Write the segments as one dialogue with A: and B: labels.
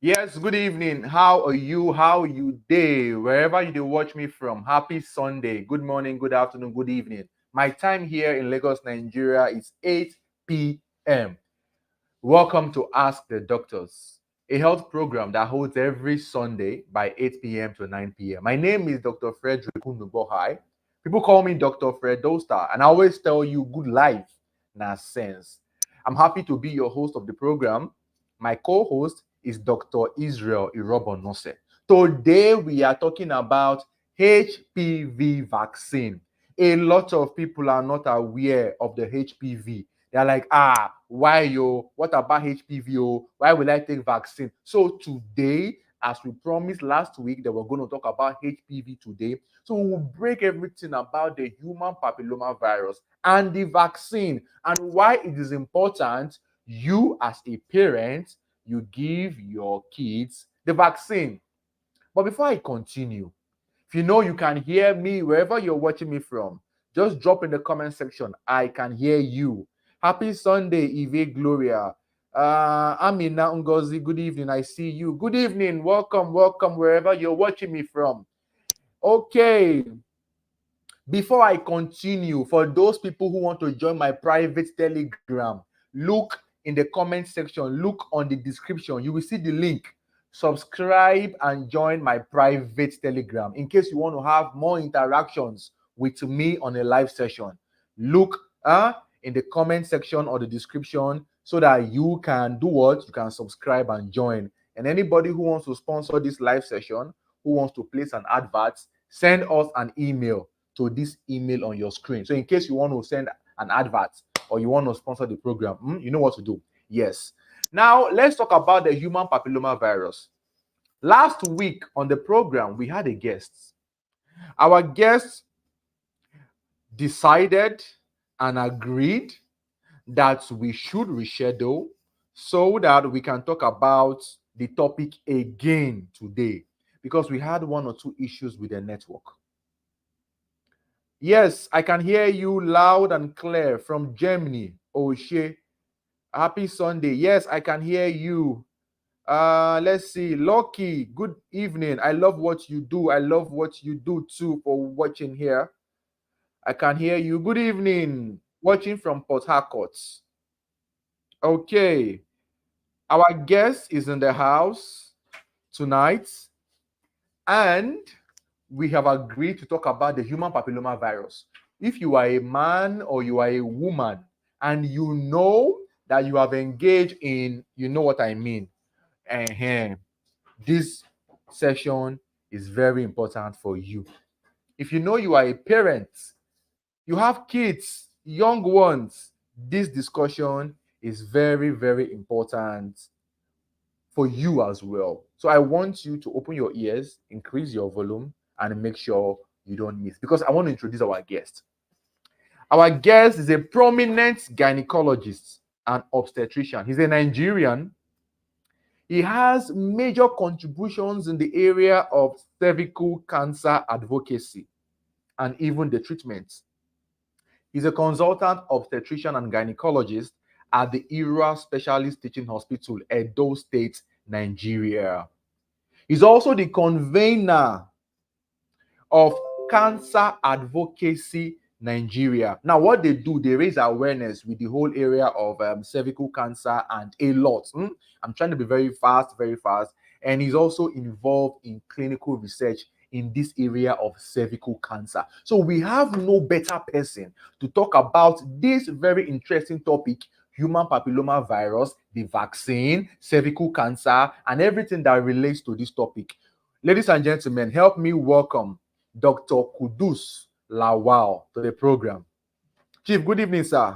A: Yes, good evening. How are you? How you day? Wherever you do watch me from, happy Sunday. Good morning, good afternoon, good evening. My time here in Lagos, Nigeria is 8 p.m. Welcome to Ask the Doctors, a health program that holds every Sunday by 8 p.m. to 9 p.m. My name is Dr. Frederick Unubohai. People call me Dr. Fredostar, and I always tell you good life, na sense. I'm happy to be your host of the program. My co-host is Dr. Israel Irobonose. Today we are talking about HPV vaccine. A lot of people are not aware of the HPV. They're like, why yo? What about HPV? Oh, why will I take vaccine? So today, as we promised last week, that we're going to talk about HPV today. So we'll break everything about the human papilloma virus and the vaccine and why it is important you as a parent, you give your kids the vaccine. But before I continue, if you know you can hear me wherever you're watching me from, just drop in the comment section. I can hear you. Happy Sunday, Eve Gloria. Amina Ngozi, good evening. I see you. Good evening. Welcome, welcome, wherever you're watching me from. Okay. Before I continue, for those people who want to join my private Telegram, look in the comment section, look on the description. You will see the link. Subscribe and join my private Telegram in case you want to have more interactions with me on a live session. Look in the comment section or the description so that you can do what? You can subscribe and join. And anybody who wants to sponsor this live session, who wants to place an advert, send us an email to this email on your screen. So in case you want to send an advert or you want to sponsor the program, you know what to do. Yes. Now let's talk about the human papilloma virus. Last week on the program, we had a guest. Our guest decided and agreed that we should reschedule so that we can talk about the topic again today because we had one or two issues with the network. Yes, I can hear you loud and clear from Germany. Oshe, happy Sunday. Yes, I can hear you. Let's see. Lucky, good evening. I love what you do. I love what you do too for watching here. I can hear you. Good evening. Watching from Port Harcourt. Okay. Our guest is in the house tonight, and we have agreed to talk about the human papilloma virus. If you are a man or you are a woman and you know that you have engaged in, you know what I mean, this session is very important for you. If you know you are a parent, you have kids, young ones, this discussion is very, very important for you as well. So I want you to open your ears, increase your volume, and make sure you don't miss. Because I want to introduce our guest. Our guest is a prominent gynecologist and obstetrician. He's a Nigerian. He has major contributions in the area of cervical cancer advocacy and even the treatment. He's a consultant obstetrician and gynecologist at the Ira Specialist Teaching Hospital, Edo State, Nigeria. He's also the convener of Cancer Advocacy Nigeria. Now, what they do, they raise awareness with the whole area of cervical cancer and a lot. I'm trying to be very fast, very fast. And he's also involved in clinical research in this area of cervical cancer. So we have no better person to talk about this very interesting topic, human papilloma virus, the vaccine, cervical cancer, and everything that relates to this topic. Ladies and gentlemen, help me welcome Dr. Kudus Lawal to the program. Chief, good evening, sir.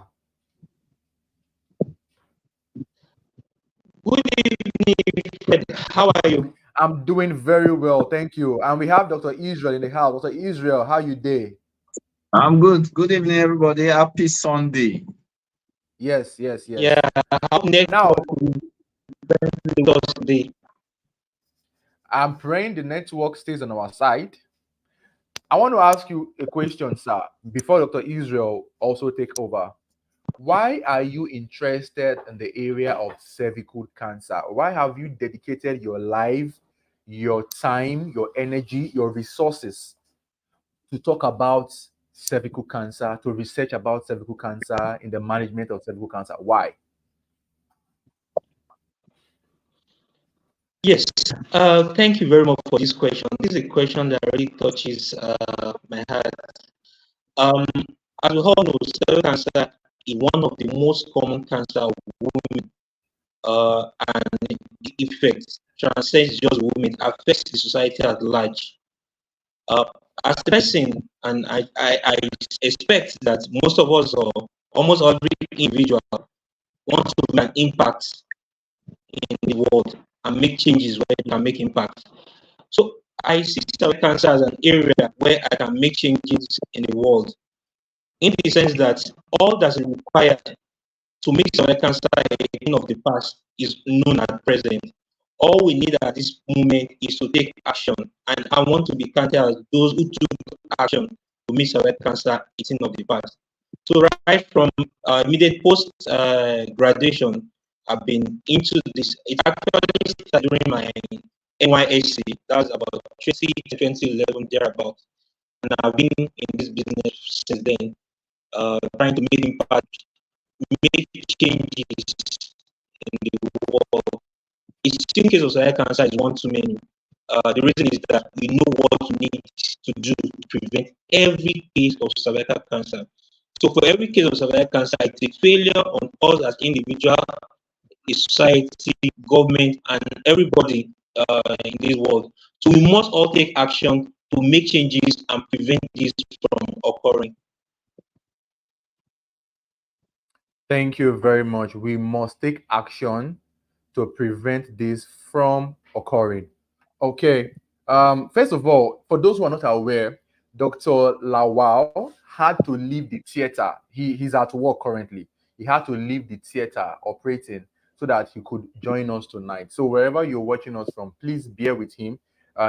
B: Good evening, Fred. How are you?
A: I'm doing very well, thank you. And we have Dr. Israel in the house. Dr. Israel, how you day?
C: I'm good. Good evening, everybody. Happy Sunday.
A: Yes.
B: Yeah, how
A: Now,
B: network with us today?
A: I'm praying the network stays on our side. I want to ask you a question, sir, before Dr. Israel also take over. Why are you interested in the area of cervical cancer? Why have you dedicated your life, your time, your energy, your resources to talk about cervical cancer, to research about cervical cancer in the management of cervical cancer? Why?
B: Yes, thank you very much for this question. This is a question that really touches my heart. Um, as we all know, cervical cancer is one of the most common cancer of women, and the effect transcends just women, affects the society at large. Uh, as a person, and I expect that most of us, or almost every individual, want to make an impact in the world and make changes where you can make impact. So I see cervical cancer as an area where I can make changes in the world, in the sense that all that is required to make cervical cancer a thing of the past is known at present. All we need at this moment is to take action, and I want to be counted as those who took action to make cervical cancer a thing of the past. So right from immediate post graduation, I've been into this. It actually started during my NYSC. That was about 2011 thereabout, and I've been in this business since then, trying to make impact, make changes in the world. It's still in case of cervical cancer is one too many. The reason is that we know what we need to do to prevent every case of cervical cancer. So for every case of cervical cancer, it's a failure on us as individual, the society, government, and everybody in this world. So we must all take action to make changes and prevent this from occurring.
A: Thank you very much. We must take action to prevent this from occurring. Okay. First of all, for those who are not aware, Dr. Lawal had to leave the theater. He's at work currently. He had to leave the theater operating so that he could join us tonight. So wherever you're watching us from, please bear with him.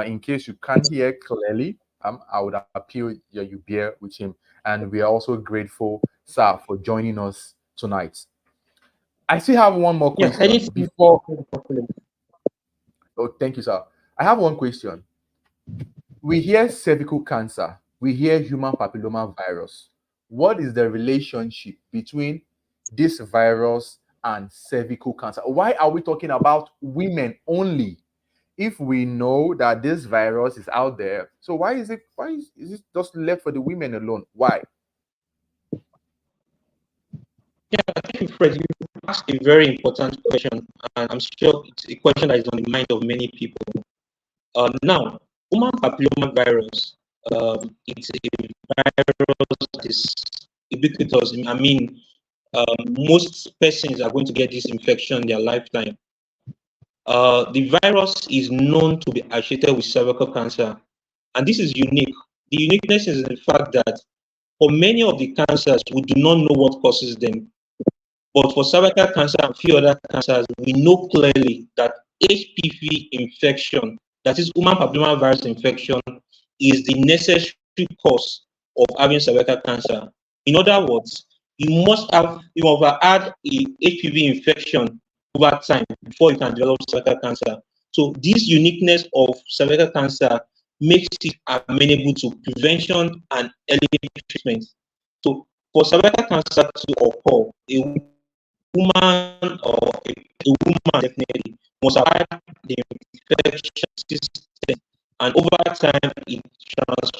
A: In case you can't hear clearly, I would appeal you bear with him. And we are also grateful, sir, for joining us tonight. I still have one more
B: Yeah,
A: question
B: anything.
A: before. Oh, thank you, sir. I have one question. We hear cervical cancer, we hear human papilloma virus. What is the relationship between this virus and cervical cancer? Why are we talking about women only if we know that this virus is out there? So why is it just left for the women alone? Why?
B: Yeah, thank you, Fred. You asked a very important question, and I'm sure it's a question that is on the mind of many people. Now, human papilloma virus, it's a virus that is ubiquitous. I mean, most persons are going to get this infection in their lifetime. The virus is known to be associated with cervical cancer, and this is unique. The uniqueness is in the fact that for many of the cancers, we do not know what causes them. But for cervical cancer and few other cancers, we know clearly that HPV infection, that is human papillomavirus infection, is the necessary cause of having cervical cancer. In other words, you must have had a HPV infection over time before you can develop cervical cancer. So this uniqueness of cervical cancer makes it amenable to prevention and early treatment. So for cervical cancer to occur, woman or a woman definitely must have had the infection system, and over time it transforms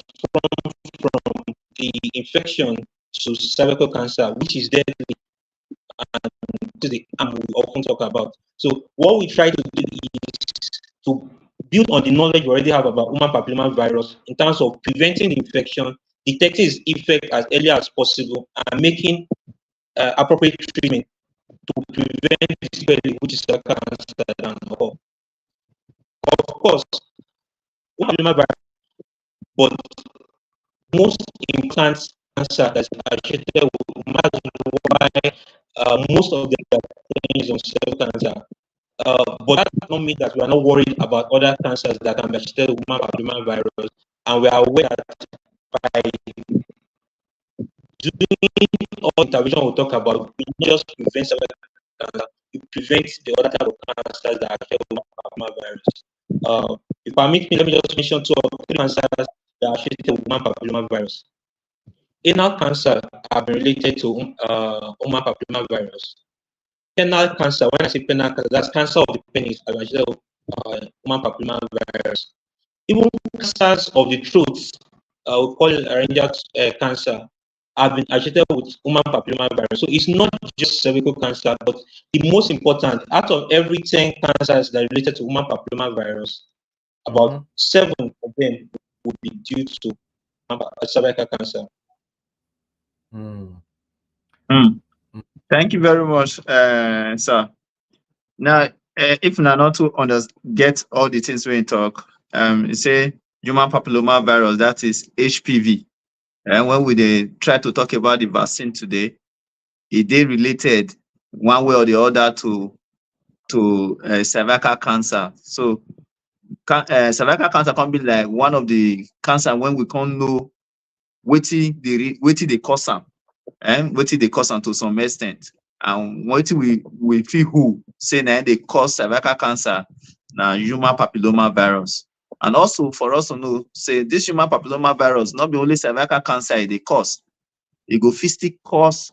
B: from the infection to cervical cancer, which is deadly, and this is the harm we often talk about. So what we try to do is to build on the knowledge we already have about human papilloma virus in terms of preventing the infection, detecting its effect as early as possible, and making appropriate treatment to prevent this very, which is the cancer and all. Of course, papilloma virus, but most implant cancer that's associated with why most of them are things on cell cancer. But that does not mean that we are not worried about other cancers that can be associated with human papilloma virus, and we are aware that by doing all intervention we'll talk about, we not just prevent cervical cancer, it prevents the other type of cancers that are affect human papillomavirus. If you permit me, let me just mention 2 or 3 cancers that are associated with human papillomavirus. Anal cancer have been related to human papillomavirus. Penile cancer, when I say penile cancer, that's cancer of the penis, associated with human papillomavirus. Even cancers of the throat, we call it laryngeal cancer, have been associated with human papillomavirus. So it's not just cervical cancer, but the most important, out of every 10 cancers that are related to human papillomavirus, about 7 of them would be due to cervical cancer.
C: Thank you very much, sir. Now, if na not to get all the things we talk, you say human papilloma virus, that is HPV. And when we dey try to talk about the vaccine today, it dey related one way or the other to cervical cancer. So cervical cancer can be like one of the cancer when we can't know wetin dey cause am, wetin dey cause am to some extent. And wetin we fit who say na dey cause cervical cancer na human papilloma virus. And also for us to know, say this human papilloma virus not be only cervical cancer e dey cause, e go fit still cause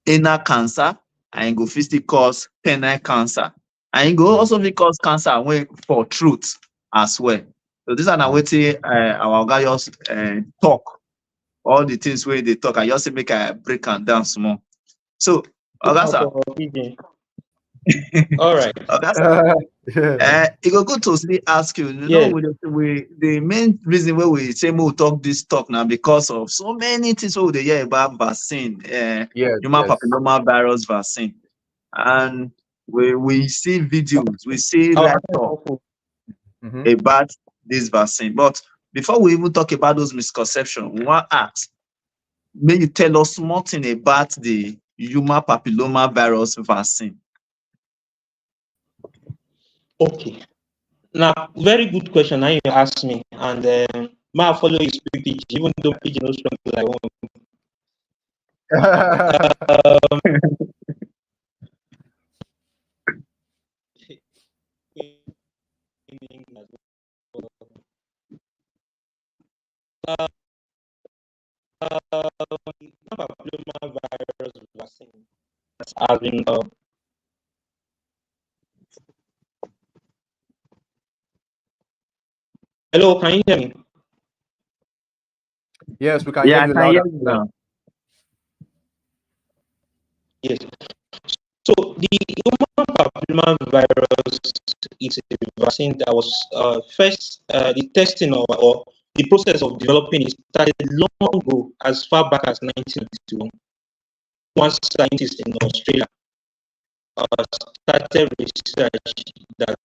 C: anal cancer, and e go fit still cause penile cancer, and e go also fit cause cancer wey for throat as well. So these are na wetin our oga just talk. All the things wey dey talk, I just say make I break am down small. So oga sir,
B: all right.
C: Oga sir, e go good to still ask you. You know, we the main reason why we say we talk this talk now because of so many things we dey hear about vaccine, human papilloma virus vaccine, and we see videos, we see write-up about this vaccine. But before we even talk about those misconceptions, we want to ask, may you tell us more thing about the human papilloma virus vaccine?
B: Okay. Now, very good question. Now you ask me, and my follow you speak pidgin, even though pidgin no strong like one. Papilloma virus vaccine has been hello, can you hear me?
A: Yes, we can hear you loud and clear.
B: Yes. So the human papilloma virus is a vaccine that was first the testing or the process of developing it started long ago, as far back as 1991. One scientist in Australia started research that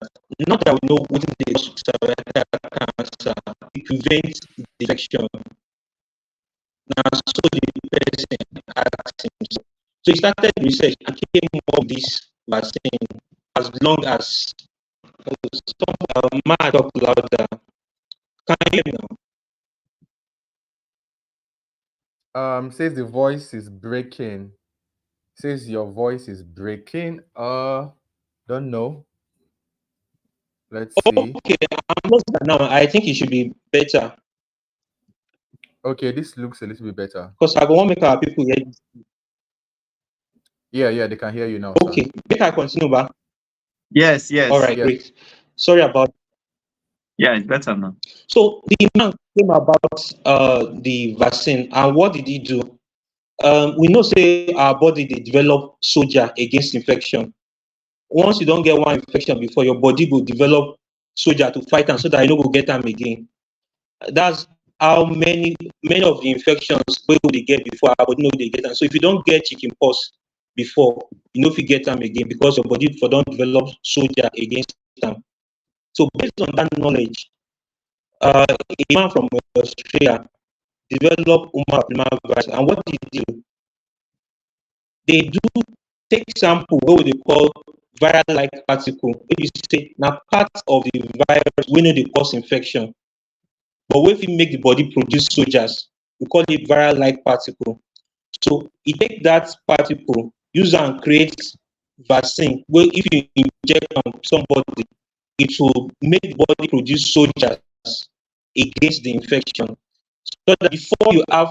B: not that we know within the cervical cancer, it prevents infection. Now, so the person asked himself. So he started research and came up with this vaccine as long as some might talk louder. Can you hear me
A: now? Says the voice is breaking. Says your voice is breaking. Don't know. Let's see.
B: Okay, I'm not now. I think it should be better.
A: Okay, this looks a little bit better.
B: Because I want to make our people hear.
A: Yeah, they can hear you now.
B: Okay, make I continue, ba?
C: Yes.
B: All right, great. Sorry about.
C: Yeah, it's better now.
B: So the man came about the vaccine, and what did he do? We know, say our body they develop soldier against infection. Once you don't get one infection before, your body will develop soldier to fight them so that you don't go get them again. That's how many of the infections we will get before our body know they get them. So if you don't get chickenpox before, you know if you get them again because your body for don't develop soldier against them. So based on that knowledge, a man from Australia developed human papillomavirus, and what did they do? They do take sample what they call viral-like particle. If you say now part of the virus, we know they cause infection, but if we make the body produce soldiers We call it viral-like particle. So it take that particle, use and create vaccine. Where if you inject somebody, it will make the body produce soldiers against the infection. So that before you have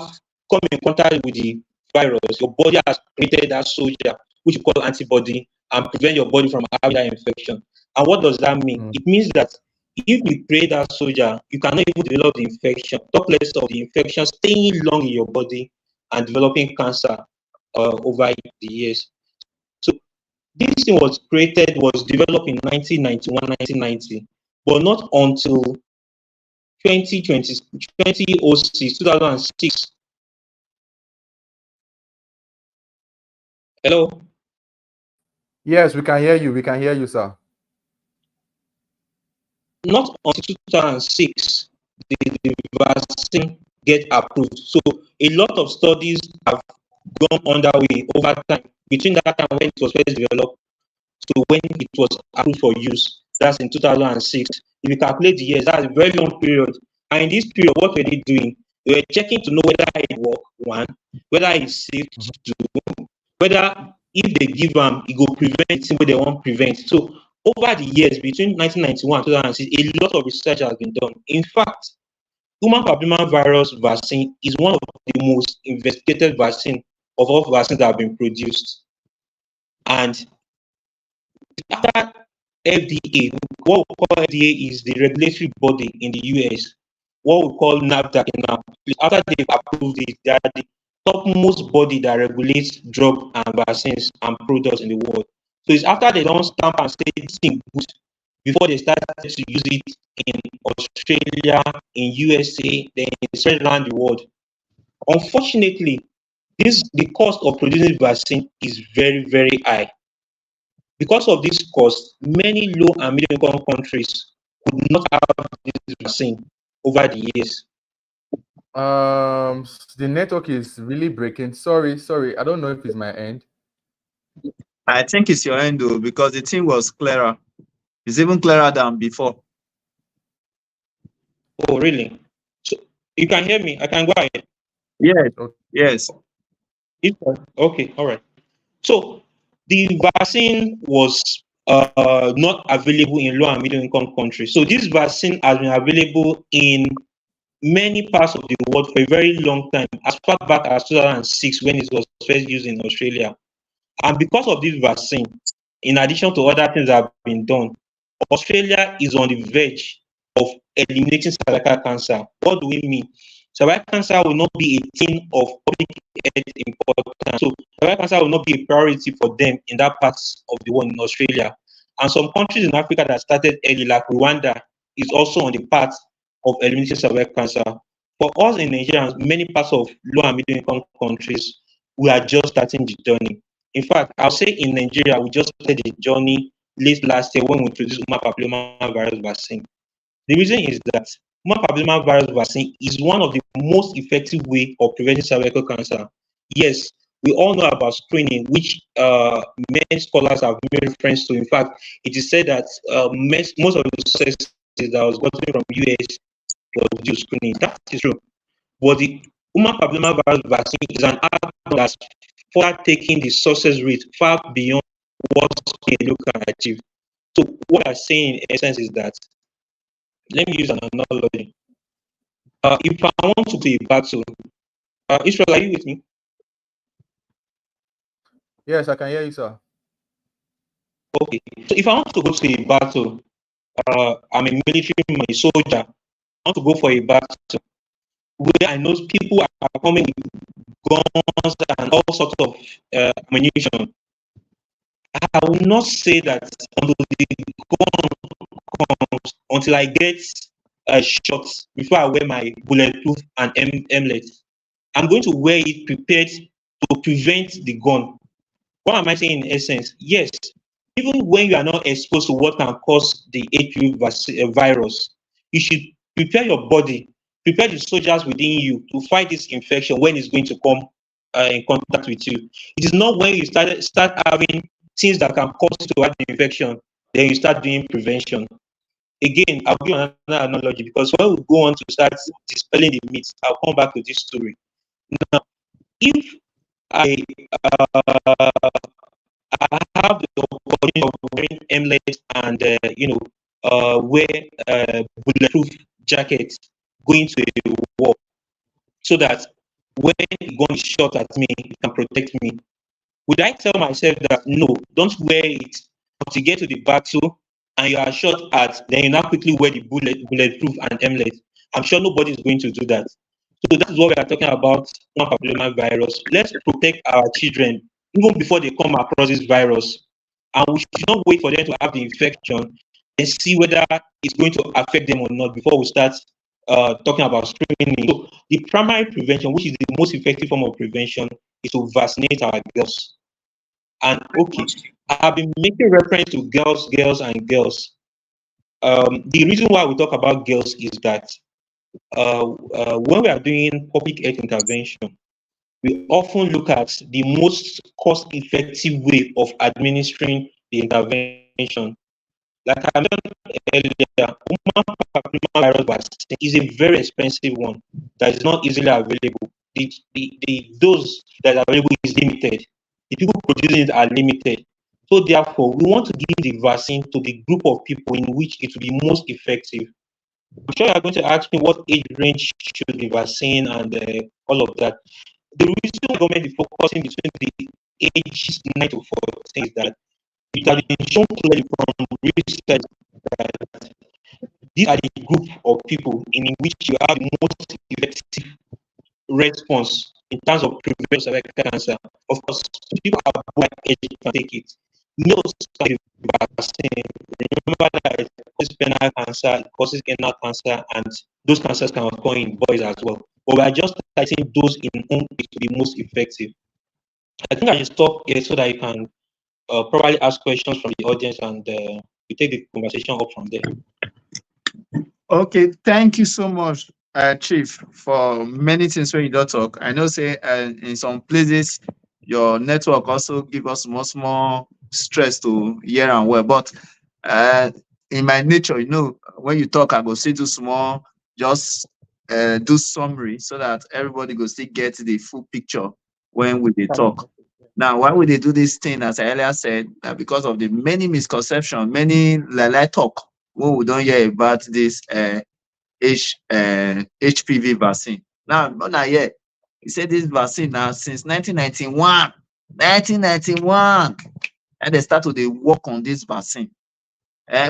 B: come in contact with the virus, your body has created that soldier, which we call antibody, and prevent your body from having that infection. And what does that mean? It means that if you create that soldier, you cannot even develop the infection, talk less of the infection staying long in your body and developing cancer over the years. So this thing was developed in 1991, 1990, but not until 2020, 2006, 2006. Hello?
A: Yes, we can hear you. We can hear you, sir.
B: Not until 2006 the vaccine get approved. So a lot of studies have gone underway over time between that time when it was first developed to when it was approved for use. That's in 2006. If you calculate the years, that's a very long period. And in this period, what were they doing? They were checking to know whether it works, one, whether it's safe, two, whether if they give them, it will prevent what they want to prevent. So over the years, between 1991 and 2006, a lot of research has been done. In fact, human papillomavirus vaccine is one of the most investigated vaccine of all vaccines that have been produced. And after FDA, what we call FDA is the regulatory body in the US, what we call NAFDAC now. After they've approved it, they are the topmost body that regulates drug and vaccines and products in the world. So it's after they don't stamp and say this thing good before they started to use it in Australia, in USA, then spread around the world. Unfortunately, the cost of producing vaccine is very, very high. Because of this cost, many low and middle income countries could not have this vaccine over the years.
A: The network is really breaking. Sorry. I don't know if it's my end.
C: I think it's your end though, because the thing was clearer. It's even clearer than before.
B: Oh, really? So you can hear me? I can go ahead.
C: Yes.
A: Okay.
C: Yes.
B: Okay, all right. So the vaccine was not available in low and middle income countries. So this vaccine has been available in many parts of the world for a very long time, as far back as 2006 when it was first used in Australia. And because of this vaccine, in addition to other things that have been done, Australia is on the verge of eliminating cervical cancer. What do we mean? Cervical cancer will not be a thing of public health importance. So cervical cancer will not be a priority for them in that part of the world in Australia. And some countries in Africa that started early, like Rwanda, is also on the path of eliminating cervical cancer. For us in Nigeria, many parts of low and middle income countries, we are just starting the journey. In fact, I'll say in Nigeria, we just started the journey late last year when we introduced human papillomavirus vaccine. The reason is that human papillomavirus vaccine is one of the most effective way of preventing cervical cancer. Yes, we all know about screening, which many scholars have made reference to. In fact, it is said that most of the successes that was gotten from US was due to screening. That is true. But the human papillomavirus vaccine is an act that's far taking the success rate far beyond what screening can achieve. So what I'm saying in essence is that, let me use an analogy. If I want to play a battle, Israel, are you with me?
A: Yes, I can hear you, sir.
B: Okay. So if I want to go to a battle, I'm a military man, a soldier. I want to go for a battle where I know people are coming with guns and all sorts of ammunition. I will not say that until the gun comes, until I get shots before I wear my bulletproof and emlet. I'm going to wear it prepared to prevent the gun. What am I saying in essence? Yes, even when you are not exposed to what can cause the HPV virus, you should prepare your body, prepare the soldiers within you to fight this infection when it's going to come in contact with you. It is not when you start having things that can cause you to have the infection, then you start doing prevention. Again, I'll give another analogy because when we go on to start dispelling the myths, I'll come back to this story. Now, if I I have the opportunity of wearing emlet and wear bulletproof jackets going to a war, so that when a gun is shot at me, it can protect me. Would I tell myself that no, don't wear it until you get to the battle and you are shot at, then you now quickly wear the bulletproof and emlet? I'm sure nobody is going to do that. So that is what we are talking about, non-papillomavirus. Let's protect our children even before they come across this virus. And we should not wait for them to have the infection and see whether it's going to affect them or not before we start talking about screening. So the primary prevention, which is the most effective form of prevention, is to vaccinate our girls. And okay, I've been making reference to girls, and girls. The reason why we talk about girls is that when we are doing public health intervention, we often look at the most cost-effective way of administering the intervention. Like I mentioned earlier, human papillomavirus vaccine is a very expensive one that is not easily available. The dose that are available is limited. The people producing it are limited. So therefore, we want to give the vaccine to the group of people in which it will be most effective. I'm sure you are going to ask me what age range should the vaccine and all of that. The reason the government is focusing between the ages 9 to 14 is that it has been shown clearly from research that these are the group of people in which you have the most effective response in terms of prevention of cervical cancer. Of course, people above age can take it. Males can the vaccine. Remember that it causes penile cancer, it causes anal cancer, and those cancers can occur in boys as well. But we are just citing those in whom it will be most effective. I think I should stop here so that you can probably ask questions from the audience, and we take the conversation up from there.
C: Okay, thank you so much, Chief, for many things when you don't talk. I know, say, in some places, your network also give us more stress to hear and well. But uh, in my nature, when you talk, I go say do small, just do summary so that everybody go still get the full picture when we dey talk. Now, why would they do this thing, as I earlier said, because of the many misconceptions, many lie talk when we don't hear about this HPV vaccine. Now, not yet. He said this vaccine now since 1991. 1991. And they start to dey work on this vaccine.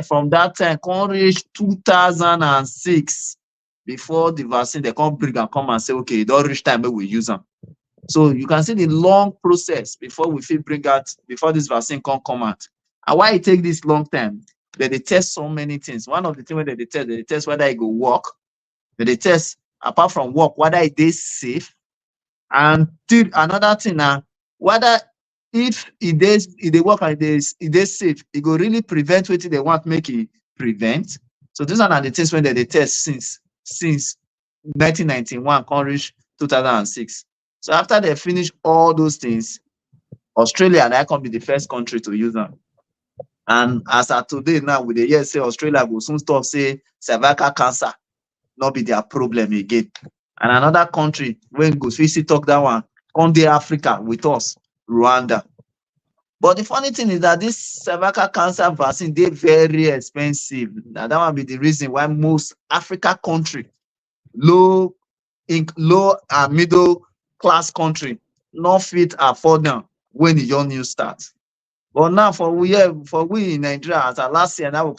C: From that time, come reach 2006. Before the vaccine, they come bring and come and say, okay, it don't reach time where we use them. So you can see the long process before we fit bring out, before this vaccine come out. And why it take this long time? They test so many things. One of the things that they test whether it go work. They test, apart from work, whether it is safe. And another thing now, whether if it work and it is safe, it go really prevent what they want make it prevent. So these are the things when they test since 1991, come reach 2006. So after they finish all those things, Australia now can be the first country to use them. And as of today now, with the year say Australia will soon stop say cervical cancer not be their problem again. And another country when go fit talk that one, come dey Africa with us, Rwanda. But the funny thing is that this cervical cancer vaccine dey very expensive. Now that one be the reason why most Africa country, low and middle class country, not fit afford them when the young new start. But now for we in Nigeria, as last year, now we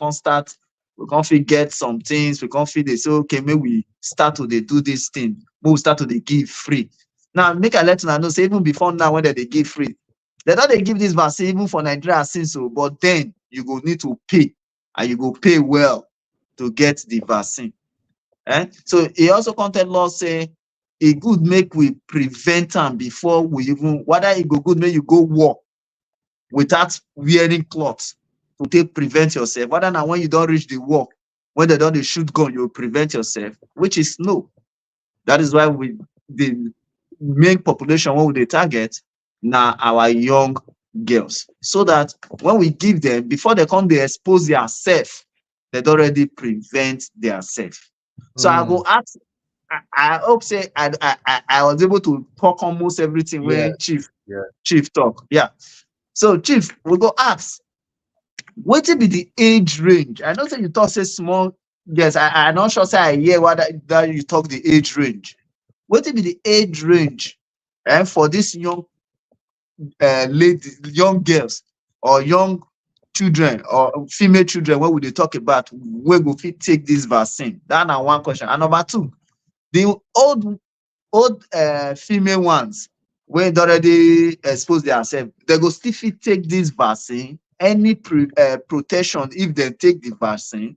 C: can fit get some things, we can fit they say, okay, maybe we start to they do this thing, we start to they give free. Now make a let you know, say even before now when they give free, they don't they give this vaccine even for Nigeria since so, but then you go need to pay, and you go pay well to get the vaccine. So he also content law say it good make we prevent them before we even, whether it go good make you go work without wearing clothes to take prevent yourself. Whether now when you don't reach the work, when they don't shoot gun, you prevent yourself, which is no. That is why the main population when they target now our young girls, so that when we give them, before they come, they expose themselves, they already prevent themselves. So I go ask I hope say I was able to talk almost everything
A: Yeah,
C: when
A: yeah.
C: Chief talk. Yeah. So Chief, we go ask, what will be the age range? I know say you talk say small. Yes, I'm not sure say I hear what that you talk the age range. What will be the age range for this young lady, young girls or young children or female children wey we dey talk about wey go fit take this vaccine? That na one question. And number two, the old female ones wey don already expose themselves, they go still fit take this vaccine? Any protection if dem take the vaccine?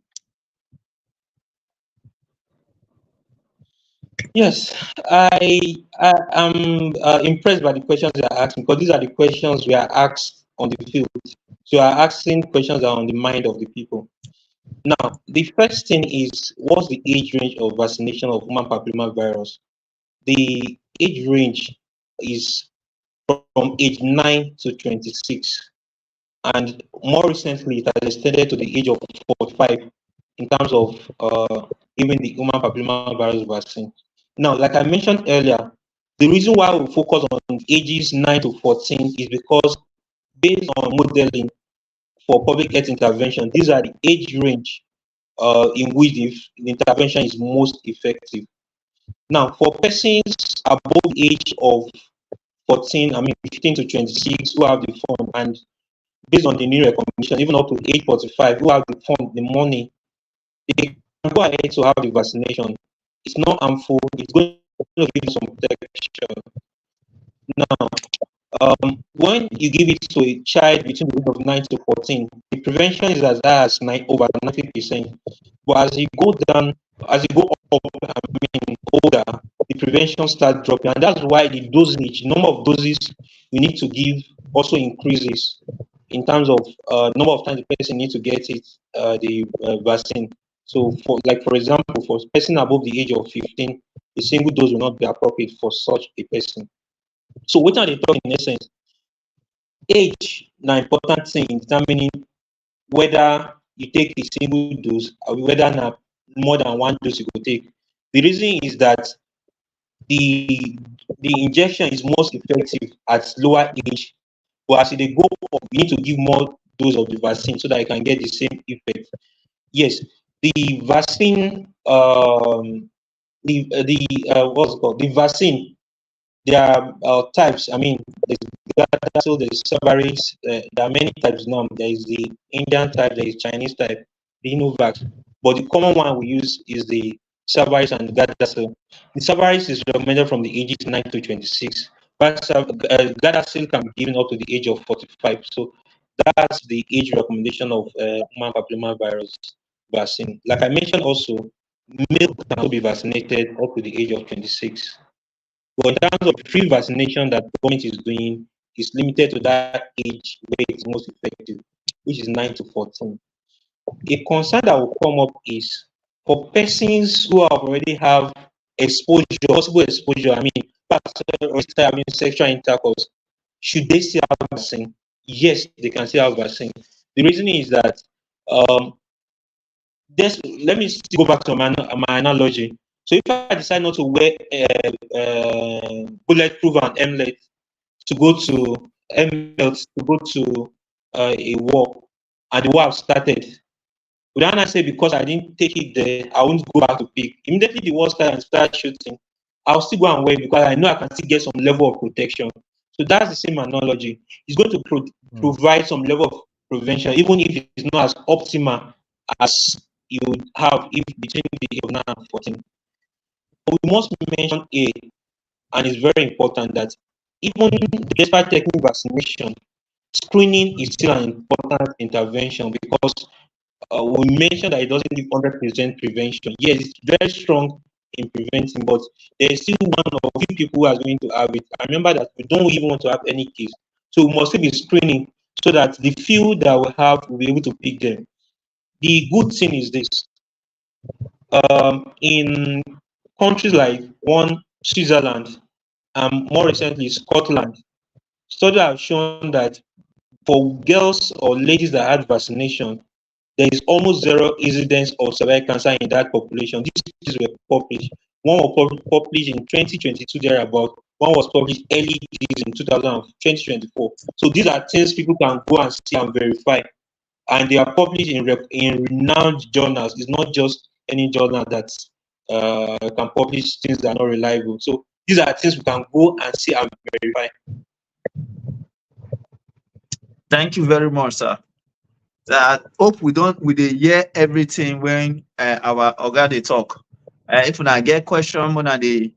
B: Yes, I am impressed by the questions you are asking, because these are the questions we are asked on the field. So you are asking questions that are on the mind of the people. Now, the first thing is, what's the age range of vaccination of human papillomavirus? The age range is from age 9 to 26, and more recently, it has extended to the age of 45 in terms of giving the human papillomavirus vaccine. Now, like I mentioned earlier, the reason why we focus on ages 9 to 14 is because, based on modeling for public health intervention, these are the age range in which the intervention is most effective. Now, for persons above the age of 14, 15 to 26, who have the fund, and based on the new recommendation, even up to age 45, who have the fund, the money, they can go ahead to have the vaccination. It's not harmful. It's going to give you some protection. Now, when you give it to a child between the age of 9 to 14, the prevention is as high as over 90%. But as you go down, as you go up, older, the prevention starts dropping. And that's why the dosage, number of doses you need to give also increases in terms of number of times the person needs to get it, the vaccine. So, for example, for a person above the age of 15, a single dose will not be appropriate for such a person. So, what are they talking in essence? Age, now important thing in determining whether you take a single dose or whether not more than one dose you go take. The reason is that the injection is most effective at lower age, but as they go up, you need to give more dose of the vaccine so that you can get the same effect. Yes, the vaccine, what's it called? The vaccine, there are types. There's Gardasil, there's Cervarix. There are many types now. There is the Indian type, there is Chinese type, the Innovax. But the common one we use is the Cervarix and the Gardasil. The Cervarix is recommended from the ages 9 to 26. But Gardasil can be given up to the age of 45. So that's the age recommendation of human papillomavirus vaccine. Like I mentioned also, male can also be vaccinated up to the age of 26. But in terms of free vaccination that the government is doing, is limited to that age where it's most effective, which is 9 to 14. A concern that will come up is for persons who have already have exposure, possible exposure, having sexual intercourse, should they still have vaccine? Yes, they can still have vaccine. The reason is that um, let me still go back to my analogy. So if I decide not to wear bulletproof and MLET to go to a war, and the war have started, would I not say because I didn't take it there, I won't go back to pick? Immediately the war started and start shooting, I'll still go and wear because I know I can still get some level of protection. So that's the same analogy. It's going to provide some level of prevention, even if it's not as optimal as you would have if between the age of 9 and 14. But we must mention here, and it's very important, that even despite taking vaccination, screening is still an important intervention, because we mentioned that it doesn't give 100% prevention. Yes, it's very strong in preventing, but there's still one or few people who are going to have it. I remember that we don't even want to have any case. So we must still be screening so that the few that we have will be able to pick them. The good thing is this: in countries like Switzerland, and more recently Scotland, studies have shown that for girls or ladies that had vaccination, there is almost zero incidence of cervical cancer in that population. These were published One was published in 2022 thereabout. One was published early this in 2024. So these are things people can go and see and verify, and they are published in renowned journals. It's not just any journal that can publish things that are not reliable. So these are things we can go and see and verify.
C: Thank you very much, sir. I hope we dey hear everything when our oga dey talk. If una get question, una dey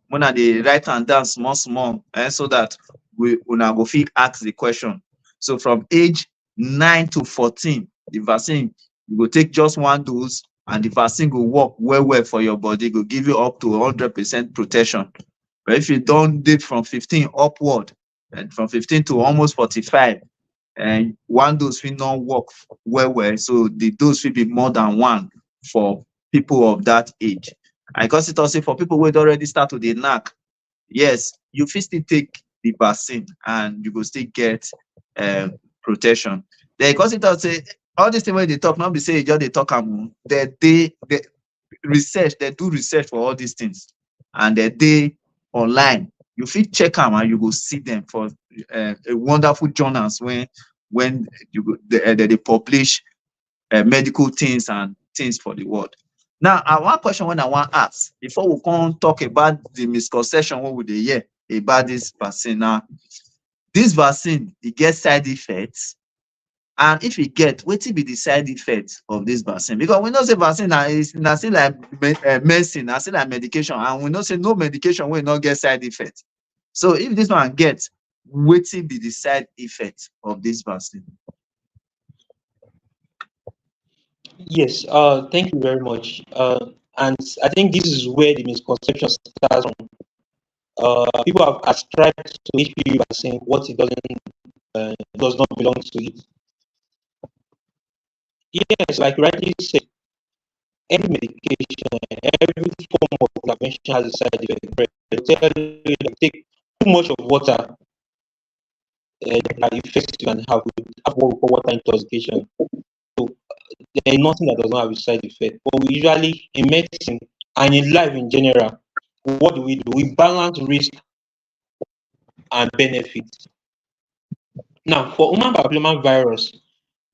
C: write am down small small, so that una go fit ask the question. So from age 9 to 14, the vaccine, you go take just one dose, and the vaccine go work well well for your body, go give you up to 100% protection. But if you don dey from 15 upward, and from 15 to almost 45, and one dose fit not work well well, so the dose fit be more than one for people of that age. And because it also for people wey don already start to dey knack, yes, you fit still take the vaccine and you go still get protection. Then because it also say all these things wey dey talk, not be say you just dey talk am, they research, they do research for all these things, and they dey online. You fit check am and you go see them for a wonderful journals when you go, they publish medical things and things for the world. Now, one question when I want to ask before we come talk about the misconception what we dey hear about this vaccine. Now, this vaccine, it get side effects, and if e get, wetin be the side effects of this vaccine? Because we know say vaccine na still like medicine, na still like medication, and we know say no medication will not get side effects. So if this one get, wetin be the side effect of this vaccine?
B: Yes, thank you very much. And I think this is where the misconception starts from. People have ascribed to HPV vaccine what it does not belong to it. Yes, like rightly said, every medication, every form of intervention has a side effect. They tell you that take too much of water, that affects you and have what we call water intoxication. So there is nothing that does not have a side effect. But we usually, in medicine and in life in general, what do? We balance risk and benefit. Now, for human papillomavirus,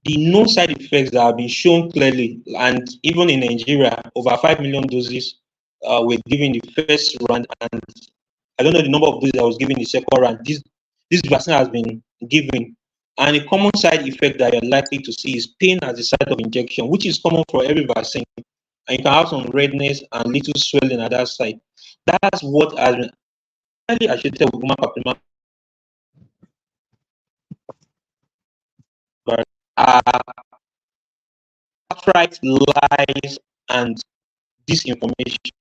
B: the known side effects that have been shown clearly, and even in Nigeria, over 5 million doses were given the first round, and I don't know the number of doses that was given the second round. This vaccine has been given, and a common side effect that you're likely to see is pain at the site of injection, which is common for every vaccine. And you can have some redness and little swelling at that site. That's what has been highly associated with human papillomavirus. Outright lies and disinformation.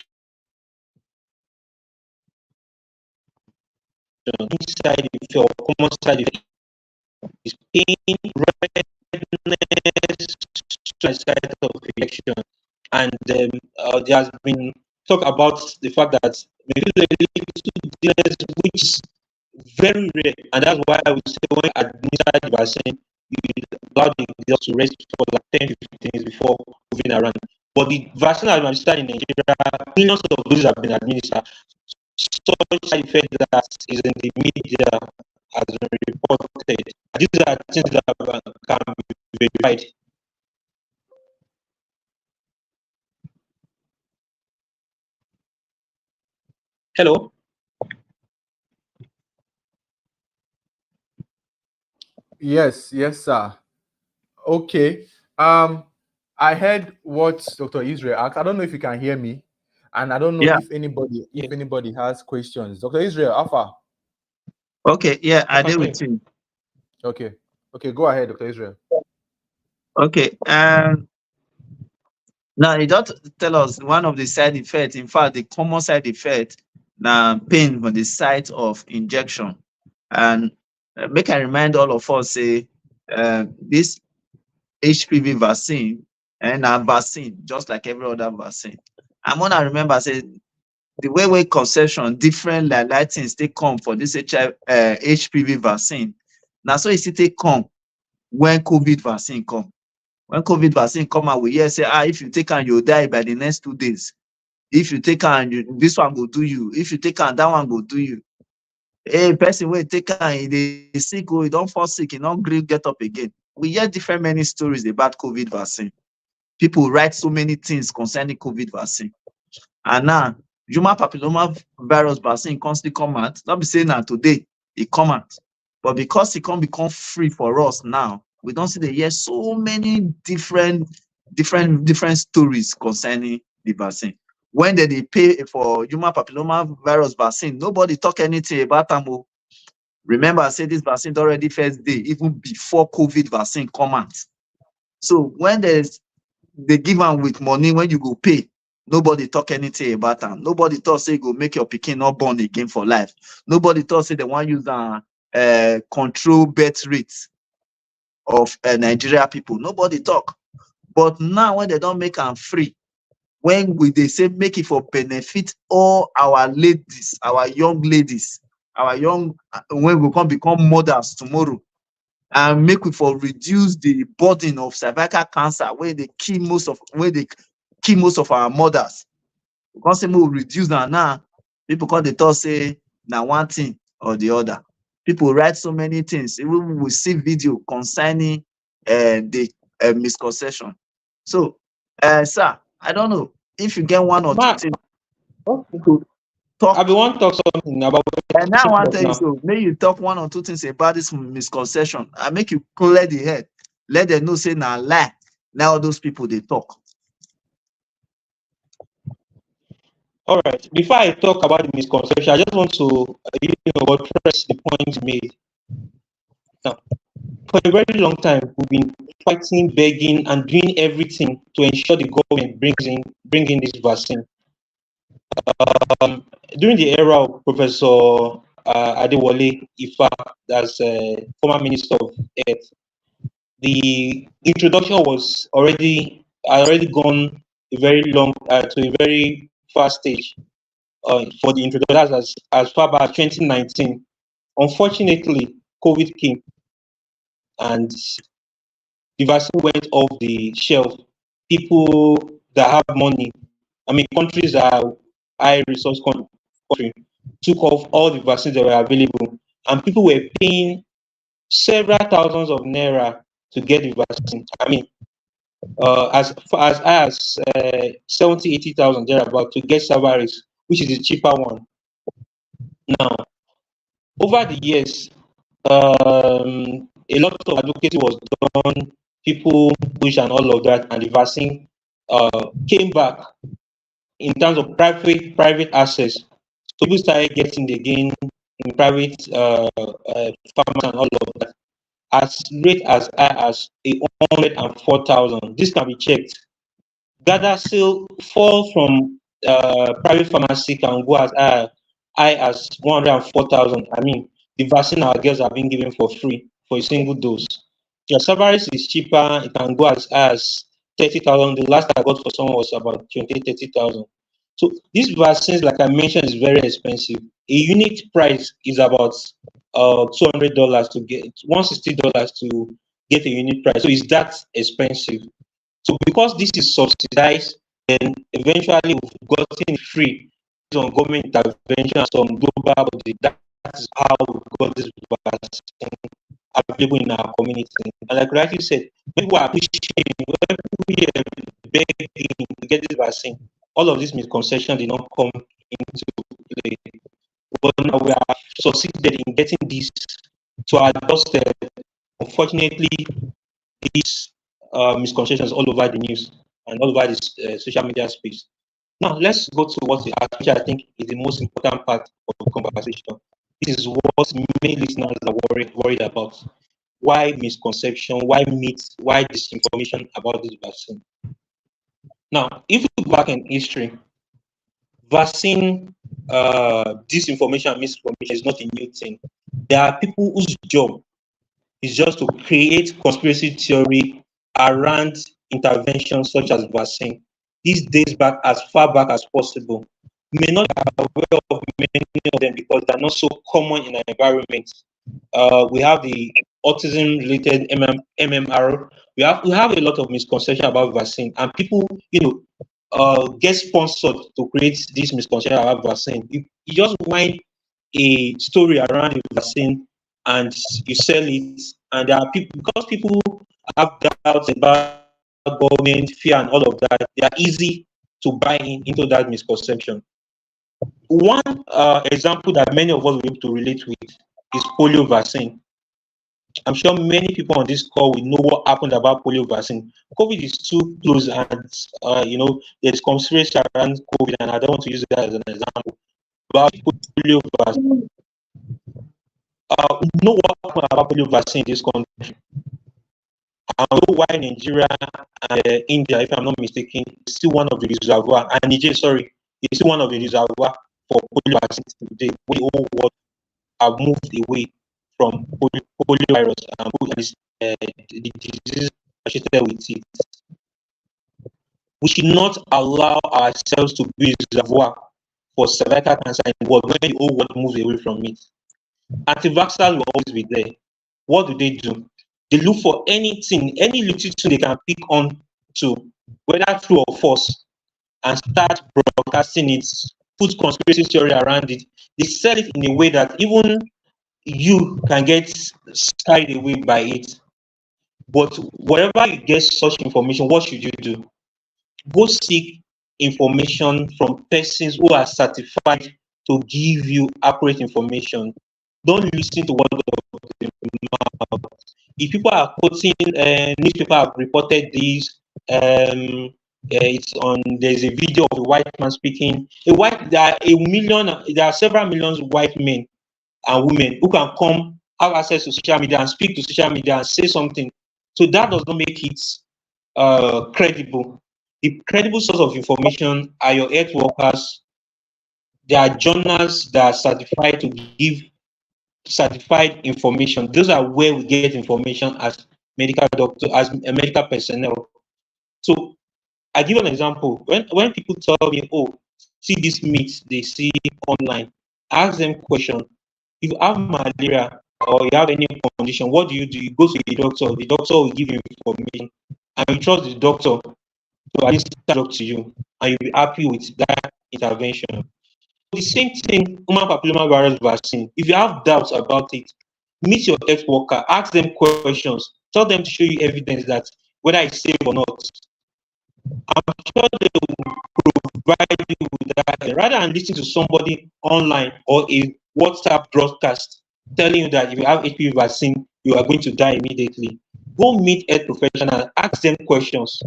B: Side effect or common side effect is pain, redness, site of injection, and there has been talk about the fact that maybe a little illness, which is very rare, and that's why I would say when administered the vaccine, you allow the girls to rest for like 10, 15 days before moving around. But the vaccine has been administered in Nigeria, millions of doses have been administered. Such side effect that is in the media has been reported. These are things that can be verified. Hello?
A: Yes, yes, sir. Okay. I heard what Dr. Israel asked. I don't know if you can hear me, and I don't know
C: Yeah.
A: if anybody
B: Yes.
A: has questions. Dr. Israel, Alpha.
C: Okay. Yeah, I
B: can
C: deal
B: hear
C: with you.
A: Okay. Okay, go ahead, Dr. Israel.
C: Okay. Now you don't tell us one of the side effects. In fact, the common side effect now pain on the site of injection. And make I remind all of us say this HPV vaccine and a vaccine just like every other vaccine. And when I remember say the way conception different like things they come for this HPV vaccine. Now so it still take come when COVID vaccine come. When COVID vaccine come out, we hear say, if you take and you'll die by the next 2 days. If you take am, this one go do you. If you take am, that one go do you. Hey, person wey take am, e dey sick, oh, e don fall sick, e no gree get up again. We hear different many stories about COVID vaccine. People write so many things concerning COVID vaccine. And now, human papilloma virus vaccine constantly come out. Not be saying that today it come out, but because it can become free for us now, we don't see the hear so many different stories concerning the vaccine. When they pay for human papilloma virus vaccine, nobody talk anything about them. Remember, I said this vaccine already first day, even before COVID vaccine come out. So when they give them with money, when you go pay, nobody talk anything about them. Nobody talk say go make your pikin not born again for life. Nobody talk say they want use control birth rates of Nigeria people. Nobody talk. But now when they don't make them free, when they say make it for benefit all our ladies, our young ladies, our young, when we can become mothers tomorrow, and make we for reduce the burden of cervical cancer where they kill most of our mothers. Because say we reduce now, people come they talk say now one thing or the other. People write so many things. Even we see video concerning the misconception. So, sir, I don't know if you get one or two
B: Ma,
C: things
B: okay.
C: to
B: I
C: talk.
B: be want talk something about
C: And now I want to tell you,
B: now.
C: so may you talk one or two things about this misconception and make you clear the head. Let them know say now lie. Now all those people they talk.
B: All right. Before I talk about the misconception, I just want to press the point you made. Now, for a very long time, we've been fighting, begging, and doing everything to ensure the government bring in this vaccine. During the era of Professor Adewale Ifa, as former Minister of Health, the introduction was already gone a very long to a very fast stage for the introduction as far back as 2019. Unfortunately, COVID came and the vaccine went off the shelf. People that have money, I mean, countries that are high resource country, took off all the vaccines that were available, and people were paying several thousands of naira to get the vaccine. I mean, as far as 70, 80,000 thereabout to get Savaris, which is the cheaper one. Now, over the years, a lot of advocacy was done, people push and all of that, and the vaccine came back in terms of private access. So people started getting again in private farmers and all of that, as rate as high as 104,000. This can be checked. Gather still fall from private pharmacy can go as high as 104,000. I mean, the vaccine our girls are being given for free for a single dose. Your Savaris is cheaper, it can go as high as 30,000. The last I got for someone was about 30,000. So these vaccines, like I mentioned, is very expensive. A unit price is about $200 to get $160 to get a unit price. So it's that expensive. So because this is subsidized, then eventually we've gotten it free based on government intervention and some global body. That is how we got this vaccine available in our community. And like rightly said, people are pushing, when people are begging to get this vaccine, all of these misconceptions did not come into play. But now we are succeeded in getting this to our doorstep. Unfortunately, these misconceptions all over the news and all over this social media space. Now, let's go to what which I think is the most important part of the conversation. This is what many listeners are worried about. Why misconception? Why myths? Why disinformation about this vaccine? Now, if you look back in history, vaccine disinformation and misinformation is not a new thing. There are people whose job is just to create conspiracy theory around interventions such as vaccine. This days back as far back as possible. We may not be aware of many of them because they're not so common in our environment. We have the autism related MMR. We have a lot of misconception about vaccine, and people, get sponsored to create this misconception about vaccine. You just find a story around the vaccine and you sell it, and there are people, because people have doubts about government, fear, and all of that, they are easy to buy into that misconception. One example that many of us will be able to relate with is polio vaccine. I'm sure many people on this call will know what happened about polio vaccine. COVID is too close, and there's conspiracy around COVID, and I don't want to use that as an example. About polio vaccine, we know what happened about polio vaccine in this country. I know why Nigeria and India, if I'm not mistaken, is still one of the reservoir, and Nigeria, sorry, is still one of the reservoir for polio vaccine today. We all have moved away from polio virus and the disease associated with it. We should not allow ourselves to be a reservoir for cervical cancer in the world when the whole world moves away from it. Anti-vaxxers will always be there. What do? They look for anything, any little thing they can pick on to, whether true or false, and start broadcasting it, put conspiracy theory around it. They sell it in a way that even you can get carried away by it. But wherever you get such information, what should you do? Go seek information from persons who are certified to give you accurate information. Don't listen to what the mouth. If people are quoting, newspaper have reported this, it's on. There's a video of a white man speaking. There are several millions of white men and women who can come, have access to social media and speak to social media and say something. So that does not make it credible. The credible source of information are your health workers. There are journals that are certified to give certified information. Those are where we get information as medical doctor, as a medical personnel. So I give an example. When people tell me, "Oh, see this meat they see online," I ask them question. If you have malaria or you have any condition, what do? You go to the doctor. The doctor will give you information, and you trust the doctor to administer drug to you, and you'll be happy with that intervention. The same thing, human papillomavirus vaccine. If you have doubts about it, meet your health worker, ask them questions, tell them to show you evidence that whether it's safe or not. I'm sure they will provide you with that rather than listening to somebody online or a WhatsApp broadcast telling you that if you have HPV vaccine, you are going to die immediately. Go meet health professionals, ask them questions,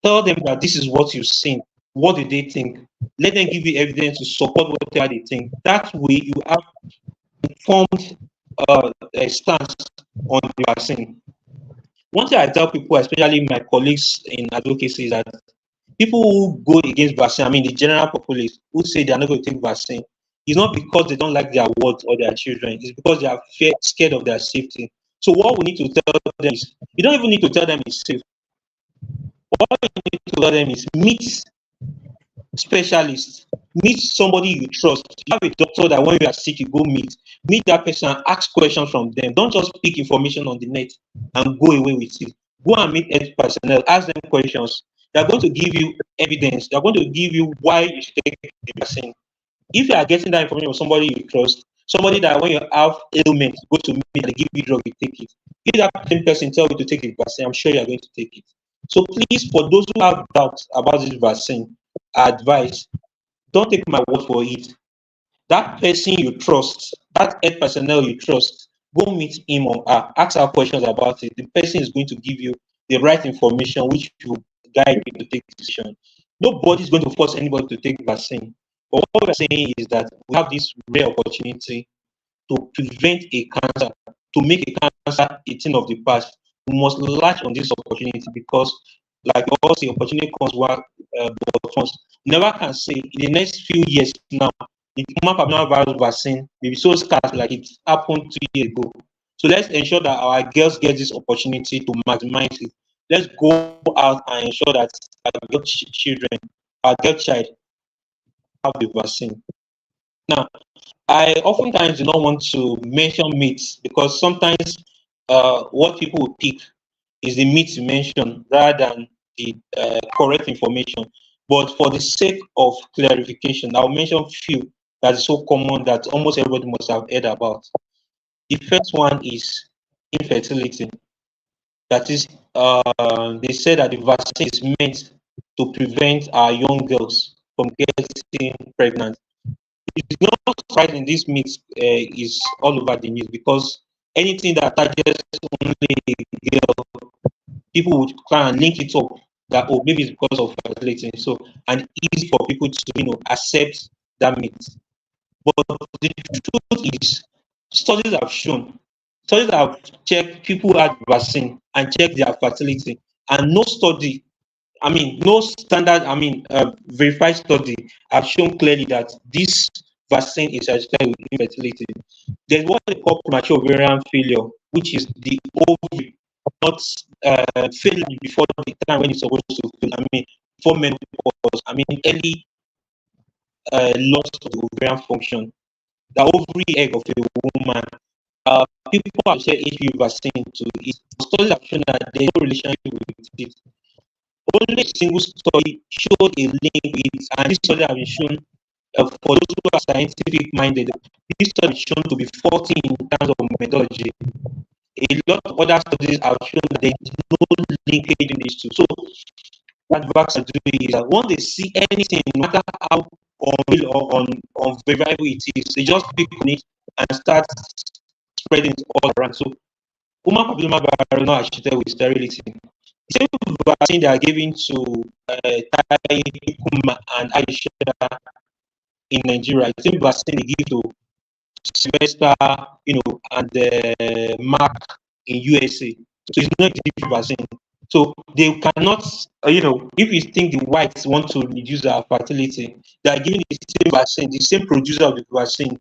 B: tell them that this is what you've seen. What do they think? Let them give you evidence to support whatever they think. That way, you have informed a stance on the vaccine. One thing I tell people, especially my colleagues in advocacy, is that people who go against vaccine, I mean the general populace, who say they are not going to take vaccine, it's not because they don't like their wards or their children. It's because they are scared of their safety. So what we need to tell them is, you don't even need to tell them it's safe. What you need to tell them is meet specialists, meet somebody you trust. You have a doctor that when you are sick, you go meet that person and ask questions from them. Don't just pick information on the net and go away with it. Go and meet health personnel, ask them questions. They're going to give you evidence. They're going to give you why you should take the vaccine. If you are getting that information from somebody you trust, somebody that when you have ailment, go to me and they give you drug, you take it. If that same person tell you to take the vaccine, I'm sure you are going to take it. So please, for those who have doubts about this vaccine, advice, don't take my word for it. That person you trust, that health personnel you trust, go meet him or her, ask her questions about it. The person is going to give you the right information which will guide you to take decision. Nobody is going to force anybody to take vaccine. But what we're saying is that we have this rare opportunity to prevent a cancer, to make a cancer a thing of the past. We must latch on this opportunity because, like we all say, opportunity comes but once. Never can say in the next few years now, the human papillomavirus vaccine may be so scarce like it happened 2 years ago. So let's ensure that our girls get this opportunity to maximize it. Let's go out and ensure that our girl children, our girl child have the vaccine. Now, I oftentimes do not want to mention myths because sometimes what people will pick is the myths you mention rather than the correct information. But for the sake of clarification, I'll mention few that is so common that almost everybody must have heard about. The first one is infertility. That is, they say that the vaccine is meant to prevent our young girls from getting pregnant. It's not surprising this myth is all over the news, because anything that targets only a girl, people would try and link it up that, oh, maybe it's because of fertility. So, and easy for people to accept that myth. But the truth is, studies have shown, studies have checked people who had vaccine and checked their fertility, and no study, no standard, verified study have shown clearly that this vaccine is associated with infertility. There's what they call premature ovarian failure, which is the ovary not failing before the time when it's supposed to fail. Before menopause. Early loss of the ovarian function. The ovary egg of a woman. People have said HPV vaccine to it. Studies have shown that there is no relationship with it. Only a single study showed a link with it, and this study has been shown, for those who are scientific minded, this study is shown to be faulty in terms of methodology. A lot of other studies have shown that there is no linkage in these two. So what vaccine do is that once they see anything, no matter how unreal or unverifiable it is, they just pick on it and start spreading it all around. So human papillomavirus not associated with sterility. The same vaccine they are giving to Tai, Kuma, and Aisha in Nigeria, the same vaccine they give to Sylvester, and Mark in USA. So it's not a different vaccine. So they cannot, if you think the whites want to reduce our fertility, they are giving the same vaccine, the same producer of the vaccine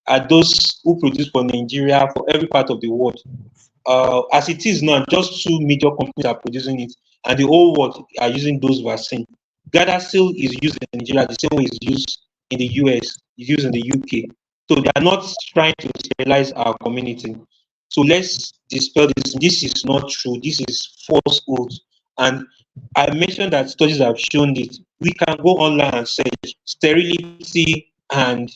B: are those who produce for Nigeria, for every part of the world. As it is now, just two major companies are producing it, and the whole world are using those vaccines. Gardasil is used in Nigeria the same way it's used in the US, it's used in the UK. So they are not trying to sterilize our community. So let's dispel this. This is not true. This is falsehood. And I mentioned that studies have shown it. We can go online and search sterility and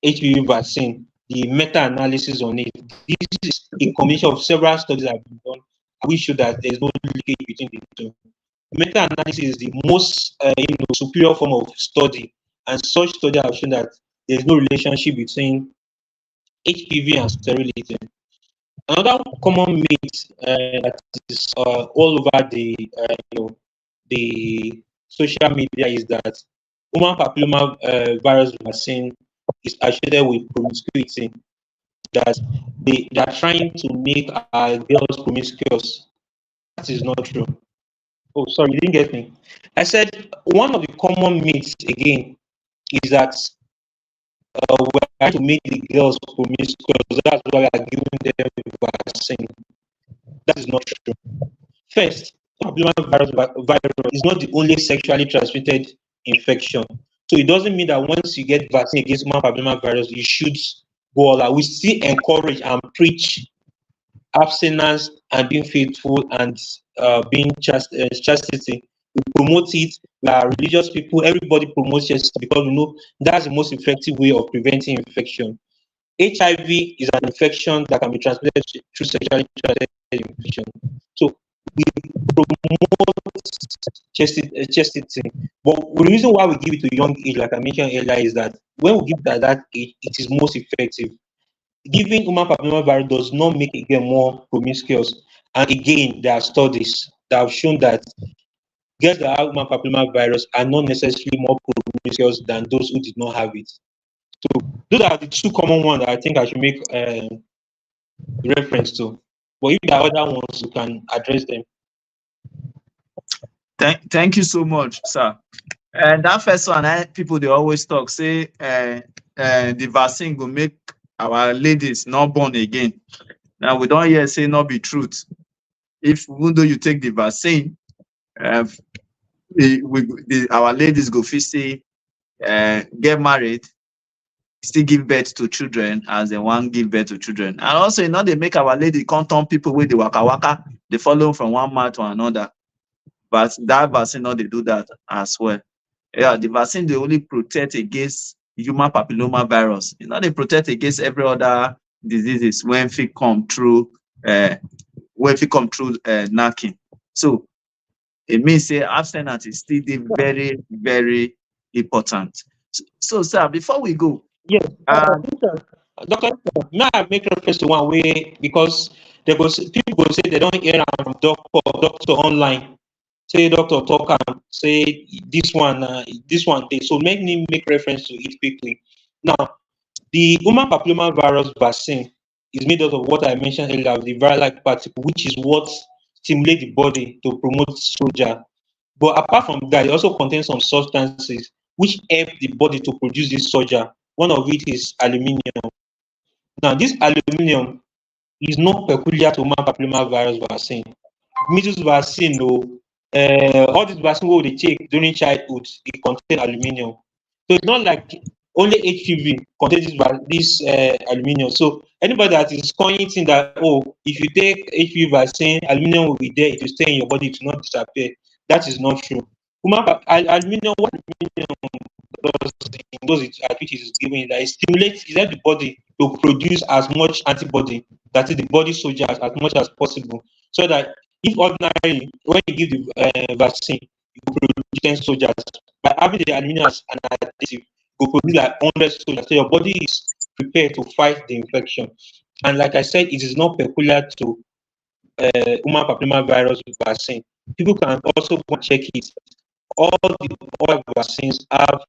B: HPV vaccine, the meta-analysis on it. This is a combination of several studies that have been done, which show that there's no linkage between the two. Meta-analysis is the most superior form of study, and such study have shown that there's no relationship between HPV and sterility. Another common myth that is all over the social media is that human papilloma virus vaccine is associated with promiscuity. That they are trying to make our girls promiscuous. That is not true. Oh, sorry, you didn't get me. I said one of the common myths again is that we're trying to make the girls promiscuous. That's why we are giving them the vaccine. That is not true. First, papillomavirus is not the only sexually transmitted infection. So it doesn't mean that once you get vaccine against human papillomavirus, you should go all out. We still encourage and preach abstinence and being faithful and being chastity. We promote it. We are religious people. Everybody promotes chastity because we know that's the most effective way of preventing infection. HIV is an infection that can be transmitted through sexually transmitted infection. So we promote chastity. But the reason why we give it to young age, like I mentioned earlier, is that when we give it at that age, it is most effective. Giving human papillomavirus does not make it get more promiscuous. And again, there are studies that have shown that girls that have human papillomavirus are not necessarily more promiscuous than those who did not have it. So those are the two common ones that I think I should make reference to. But if there are other ones, you can address them.
C: Thank you so much, sir. And that first one, people they always talk, say the vaccine will make our ladies not born again. Now we don't hear say not be truth. If even though you take the vaccine, our ladies go physically get married, still give birth to children as they want give birth to children. And also, they make our lady come turn people with the waka waka, they follow from one man to another. but that vaccine no dey do that as well. Yeah, the vaccine dey only protect against human papilloma virus. E no dey protect against every other diseases wey fit come through knacking. So e mean say abstinence is still dey very, very important. So sir, before we go,
B: Yes, Doctor, may I make reference to one way, because people go say they don't hear am from doctor online. Say doctor talk am, say this one dey. So make me make reference to it quickly. Now, the human papilloma virus vaccine is made out of what I mentioned earlier, the viral-like particle, which is what stimulate the body to promote soldier. But apart from that, it also contains some substances which help the body to produce this soldier. One of it is aluminium. Now, this aluminium is not peculiar to human papilloma virus vaccine. Measles vaccine, all these vaccine wey we dey take during childhood, e contain aluminium. So it's not like only HPV contain this aluminium. So anybody that is calling think that, if you take HPV vaccine, aluminium will be there, it will stay in your body, it will not disappear. That is not true. Aluminium, what aluminium does in those activities is given, that it stimulates, it helps the body to produce as much antibody, that is the body soldiers, as much as possible, so that if ordinarily when you give the vaccine, you produce 10 soldiers, by having the aluminium as an additive, you produce like 100 soldiers. So your body is prepared to fight the infection. And like I said, it is not peculiar to human papilloma virus vaccine. People can also go and check it. All vaccines have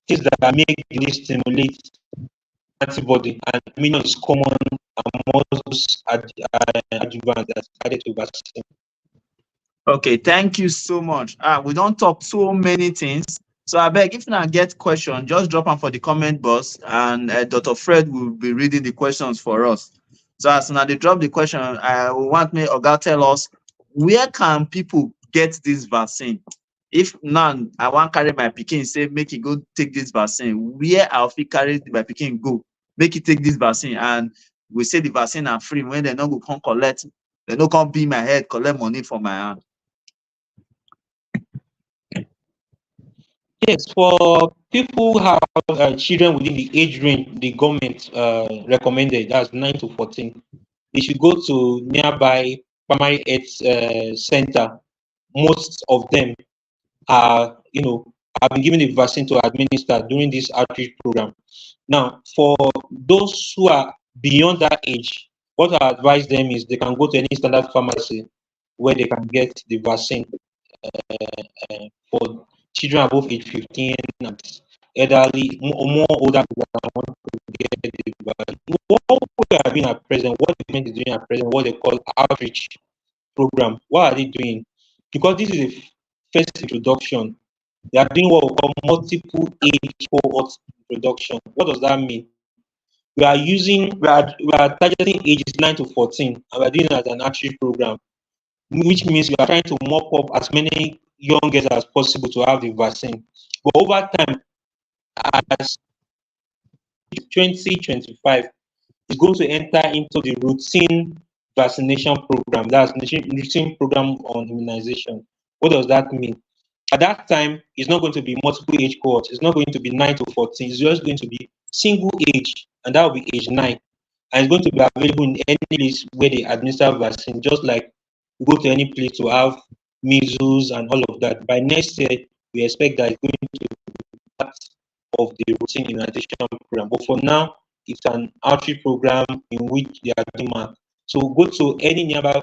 B: things that make the stimulate antibody, and aluminium is common among those adjuvants that's added to vaccine.
C: okay, thank you so much. We don't talk so many things. So I beg, if you get question, just drop them for the comment box, and Dr. Fred will be reading the questions for us. So as now they drop the question, I want me Oga tell us, where can people get this vaccine? If none, I want carry my pikin, say make it go take this vaccine. Where I'll fit carry my pikin go, make it take this vaccine, and we say the vaccine are free. When they no go come collect, they no come be my head, collect money for my hand.
B: Yes, for people who have children within the age range the government recommended, that's 9 to 14, they should go to nearby primary health center. Most of them are, have been given the vaccine to administer during this outreach program. Now, for those who are beyond that age, what I advise them is they can go to any standard pharmacy where they can get the vaccine for children above age 15 and elderly, more older people that want to get the vaccine. What we are doing at present, what the government is doing at present, what they call outreach program. What are they doing? Because this is a first introduction, they are doing what we call multiple age cohort introduction. What does that mean? We are targeting ages 9 to 14, and we are doing it as an outreach program, which means we are trying to mop up as many young girls as possible to have the vaccine. But over time, as 2025 is going to enter into the routine vaccination program, that's routine program on immunization. What does that mean? At that time, it's not going to be multiple age cohorts. It's not going to be 9 to 14. It's just going to be single age, and that will be age 9. And it's going to be available in any place where they administer vaccine, just like you go to any place to have measles and all of that. By next year, we expect that it's going to be part of the routine immunization program. But for now, it's an outreach program in which they are doing mark. So go to any nearby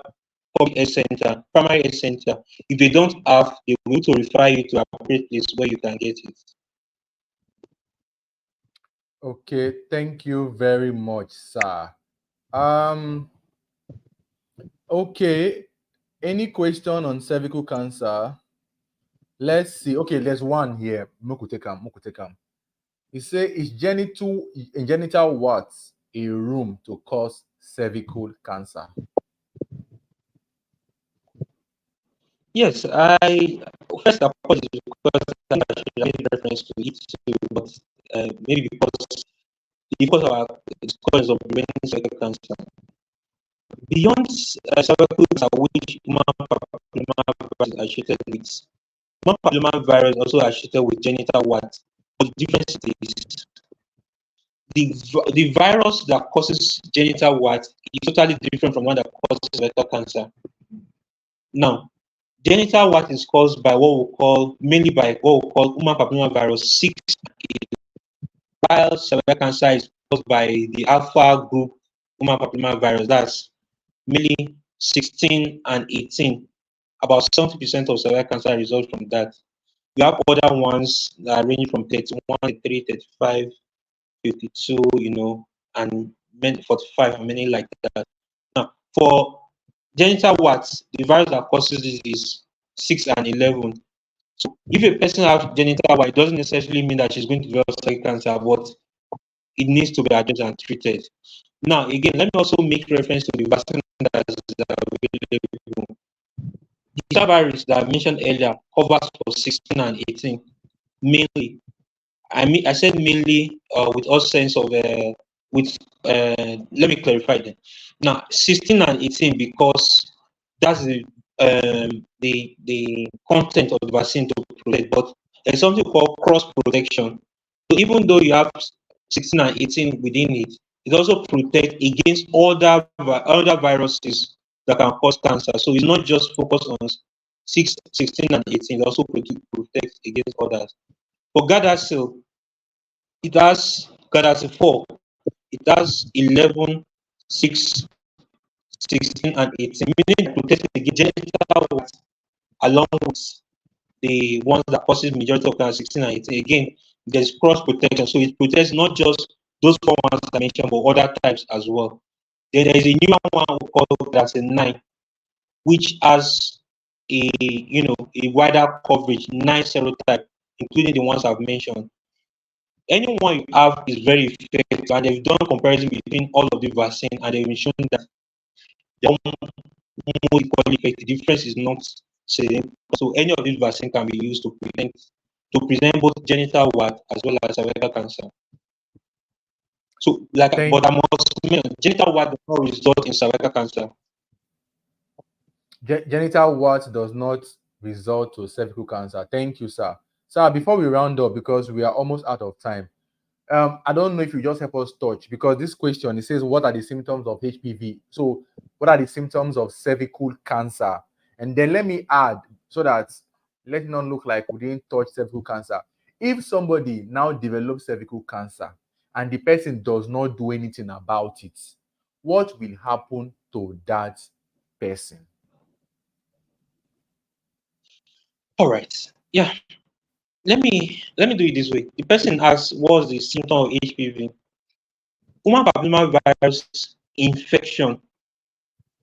B: public health center, primary health center. If they don't have, they will to refer you to appropriate place where you can get it.
A: Okay, thank you very much, sir. Okay, any question on cervical cancer? Let's see. Okay, there's one here. Mokutekam. He say, is genital warts a room to cause cervical cancer?
B: Yes, first apologize because I made reference to it too, but maybe because our discussions of preventing cervical cancer. Beyond cervical cancer, which human papillomavirus is associated with, human papillomavirus also associated with genital wart. But the difference is the virus that causes genital wart is totally different from one that causes cervical cancer. Now, genital wart is caused by mainly by what we call human papillomavirus 6, while cervical cancer is caused by the alpha group human papillomavirus. That's mainly 16 and 18. About 70% of cervical cancer results from that. We have other ones that are ranging from 31, 33, 35, 52, and 45, and many like that. Now, for genital warts, the virus that causes this is 6 and 11. So, if a person has genital wart, it doesn't necessarily mean that she's going to develop cervical cancer, but it needs to be addressed and treated. Now, again, let me also make reference to the vaccine that is available. The virus that I mentioned earlier covers for 16 and 18 mainly. I said mainly with all sense of with let me clarify that. Now 16 and 18 because that's the content of the vaccine to protect, but there's something called cross protection. So even though you have 16 and 18 within it, it also protects against other viruses that can cause cancer. So it's not just focused on 16 and 18, it also protects against others. For Gardasil, it has Gardasil 4, it has 11, 6, 16, and 18, meaning it protects against genital warts along with the ones that causes majority of cancer, 16 and 18. Again, there's cross protection, so it protects not just those 4 ones I mentioned, but other types as well. Then there is a newer one we call Gardasil 9, which has a wider coverage, 9 serotype, including the ones I've mentioned. Anyone you have is very effective, and they've done comparison between all of the vaccine, and they've shown that they're more equally effective. The difference is not same. So any of these vaccine can be used to present both genital wart as well as cervical cancer. So, but I must mention, genital wart does not result in cervical cancer.
A: Genital wart does not result to cervical cancer. Thank you, sir. Sir, before we round up, because we are almost out of time, I don't know if you just help us touch, because this question, it says, what are the symptoms of HPV? So what are the symptoms of cervical cancer? And then let me add, so that let it not look like we didn't touch cervical cancer. If somebody now develops cervical cancer and the person does not do anything about it, what will happen to that person?
B: All right. Yeah. Let me do it this way. The person asks, what's the symptom of HPV? Human papillomavirus infection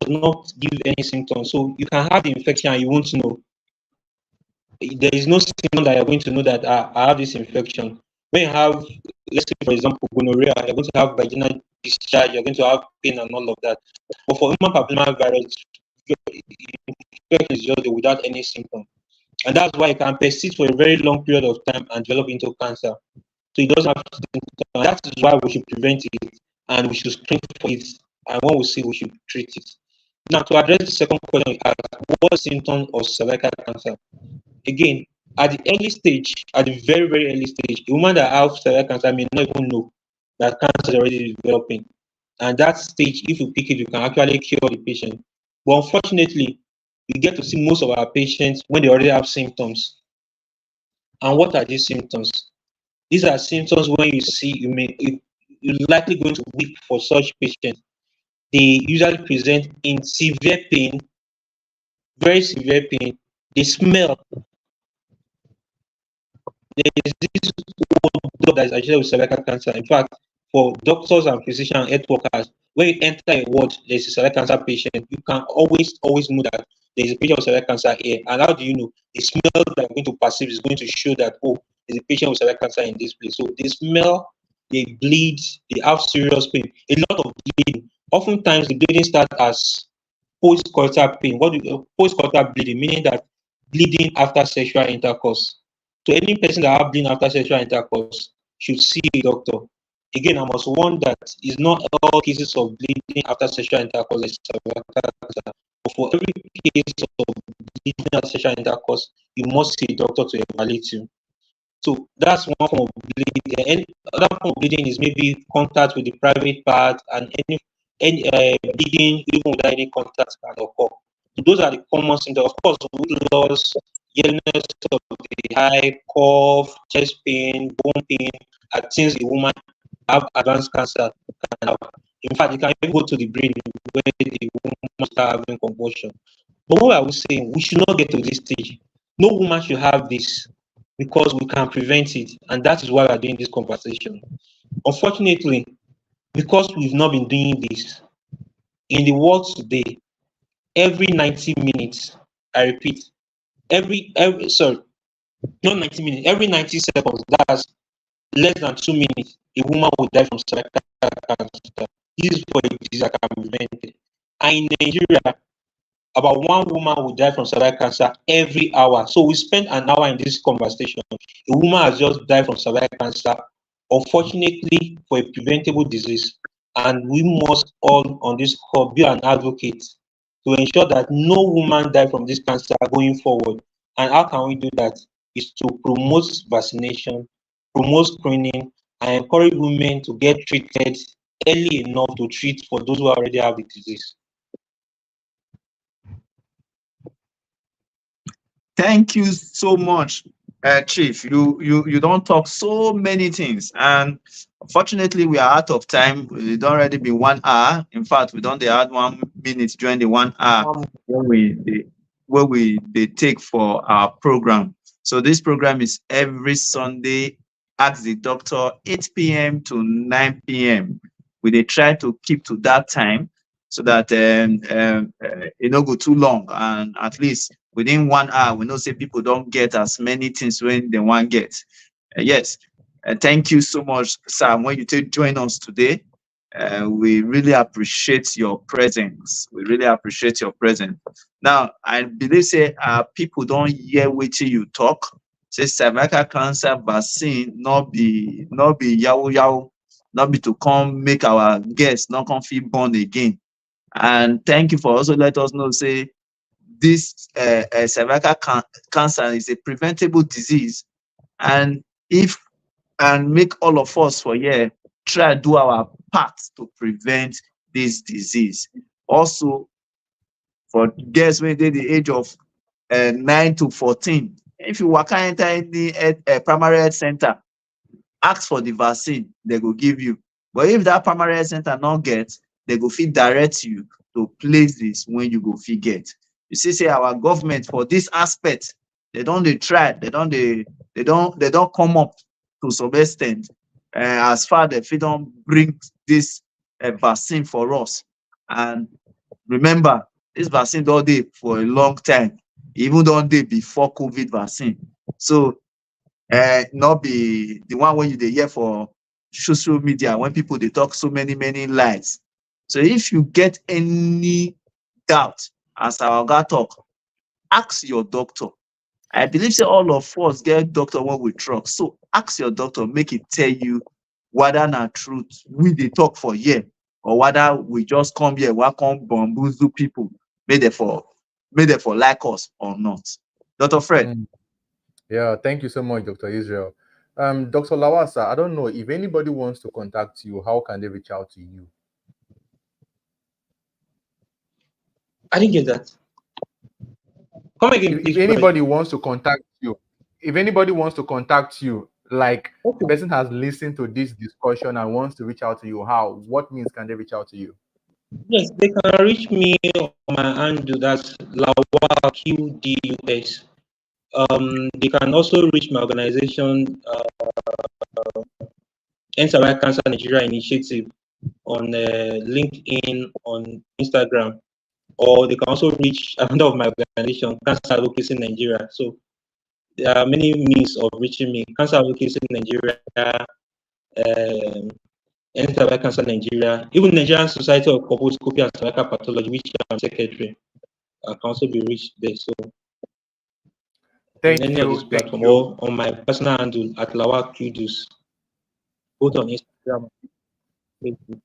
B: does not give any symptoms. So you can have the infection and you won't know. There is no symptom that you're going to know that I have this infection. When you have, let's say, for example, gonorrhea, you're going to have vaginal discharge, you're going to have pain and all of that. But for human papillomavirus, infection is just without any symptom. And that's why it can persist for a very long period of time and develop into cancer. So it doesn't have symptoms. That is why we should prevent it and we should screen for it. And when we see, we should treat it. Now, to address the second question, what symptoms of cervical cancer? Again, at the early stage, at the very, very early stage, a woman that has cervical cancer may not even know that cancer is already developing. And that stage, if you pick it, you can actually cure the patient. But unfortunately, we get to see most of our patients when they already have symptoms. And what are these symptoms? These are symptoms when you see you're likely going to weep for such patients. They usually present in severe pain, very severe pain. They smell. There is this word that is associated with cervical cancer. In fact, for doctors and physicians and health workers, when you enter a ward, there's a cervical cancer patient, you can always know that there's a patient with cervical cancer here. And how do you know? The smell that you're going to perceive is going to show that, oh, there's a patient with cervical cancer in this place. So they smell, they bleed, they have serious pain, a lot of bleeding. Oftentimes, the bleeding starts as postcoital pain. What do you postcoital bleeding? Meaning that bleeding after sexual intercourse. So any person that have bleeding after sexual intercourse should see a doctor. Again, I must warn that it's not all cases of bleeding after sexual intercourse is cervical cancer. But for every case of bleeding after sexual intercourse, you must see a doctor to evaluate you. So that's one form of bleeding. Any other form of bleeding is maybe contact with the private part, and any bleeding even without any contact can occur. So those are the common symptoms. Of course, weight loss, yellowness of the eye, cough, chest pain, bone pain are things a woman have advanced cancer can have. In fact, it can even go to the brain where the woman start having convulsion. But what are we saying? We should not get to this stage. No woman should have this because we can prevent it, and that is why we are doing this conversation. Unfortunately, because we've not been doing this in the world today, every 90 minutes, I repeat, every sorry, not 90 minutes, every 90 seconds, that's less than 2 minutes, a woman will die from cervical cancer. This is for a disease that can be prevented. And in Nigeria, about one woman will die from cervical cancer every hour. So we spent an hour in this conversation. A woman has just died from cervical cancer, unfortunately, for a preventable disease. And we must all on this call be an advocate to ensure that no woman die from this cancer going forward. And how can we do that? Is to promote vaccination, promote screening, and encourage women to get treated early enough to treat for those who already have the disease.
C: Thank you so much, Chief. You don't talk so many things, and unfortunately, we are out of time. It already been 1 hour. In fact, we don't add 1 minute during the 1 hour when we they take for our program. So this program is every Sunday. Ask the doctor 8 p.m. to 9 p.m. We they try to keep to that time so that it don't go too long, and at least within 1 hour, we know say people don't get as many things when they want get. Yes, thank you so much, Sam. When you take join us today, we really appreciate your presence. We really appreciate your presence. Now, I believe say people don't hear what you talk. Say cervical cancer vaccine not be yahoo yahoo, not be to come make our guests not come feel born again. And thank you for also let us know say this cervical cancer is a preventable disease, and if and make all of us for here try do our part to prevent this disease. Also, for girls wey dey the age of 9 to 14, if you waka enter any primary health center, ask for the vaccine, they go give you. But if that primary health center not get, they go fit direct you to places when you go fit get. You see, say our government for this aspect, they don't dey try, they don't come up to some extent as far they fit don't bring this vaccine for us. And remember, this vaccine don dey for a long time, even don dey before COVID vaccine. So not be the one when you dey hear for social media when people dey talk so many lies. So if you get any doubt, as our oga talk, ask your doctor. I believe say all of us get doctor when we trust. So ask your doctor, make it tell you whether na truth we dey talk for here, or whether we just come here, we come bamboozle people, make them for like us or not. Dr. Fred.
A: Mm. Yeah, thank you so much, Dr. Israel. Dr. Lawasa, I don't know if anybody wants to contact you, how can they reach out to you?
B: I didn't get that. Come again,
A: If
B: please.
A: anybody wants to contact you, like the
B: Okay.
A: person has listened to this discussion and wants to reach out to you, what means can they reach out to you?
B: Yes, they can reach me on my handle. That's Lawal QDUS. They can also reach my organization, End Cervical Cancer Nigeria Initiative, on LinkedIn, on Instagram, or they can also reach another of my organization, Cancer Advocacy Nigeria. So there are many means of reaching me. Cancer Advocacy Nigeria, End Cervical Cancer Nigeria, even Nigerian Society of Colposcopy and Cervical Pathology, which I'm secretary, can also be reached there. So
A: Thank
B: any of these
A: you.
B: platforms, or on my personal handle at Lawal Qdus, both on Instagram. Instagram, Facebook.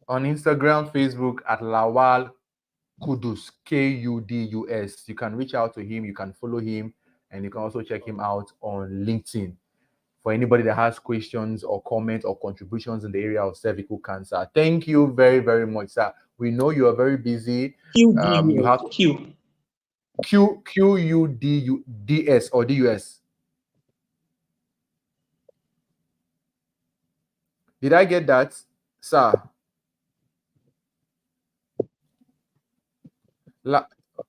A: On Instagram, Facebook at Lawal Kudus, Kudus. You can reach out to him, you can follow him, and you can also check him out on LinkedIn. For anybody that has questions or comments or contributions in the area of cervical cancer. Thank you very, very much, sir. We know you are very busy. You have
B: Q.
A: QUDUDS or DUS. Did I get that, sir?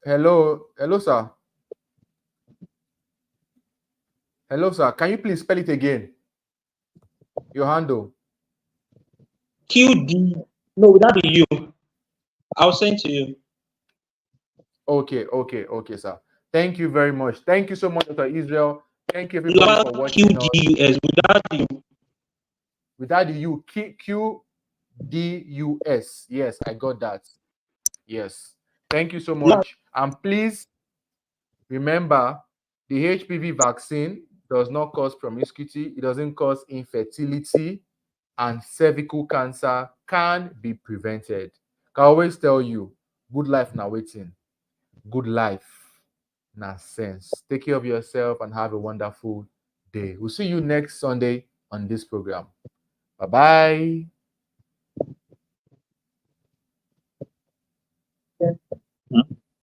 A: Hello, sir. Hello, sir. Can you please spell it again? Your handle.
B: QD. No, without the U. I'll send to you.
A: Okay, sir. Thank you very much. Thank you so much, Dr. Israel. Thank you, everybody, for watching us.
B: QDUS, without the U.
A: Without the U, QDUS. Yes, I got that. Yes. Thank you so much. And please remember, the HPV vaccine does not cause promiscuity, it doesn't cause infertility, and cervical cancer can be prevented. I always tell you, good life now waiting. Good life na sense. Take care of yourself and have a wonderful day. We'll see you next Sunday on this program. Bye bye.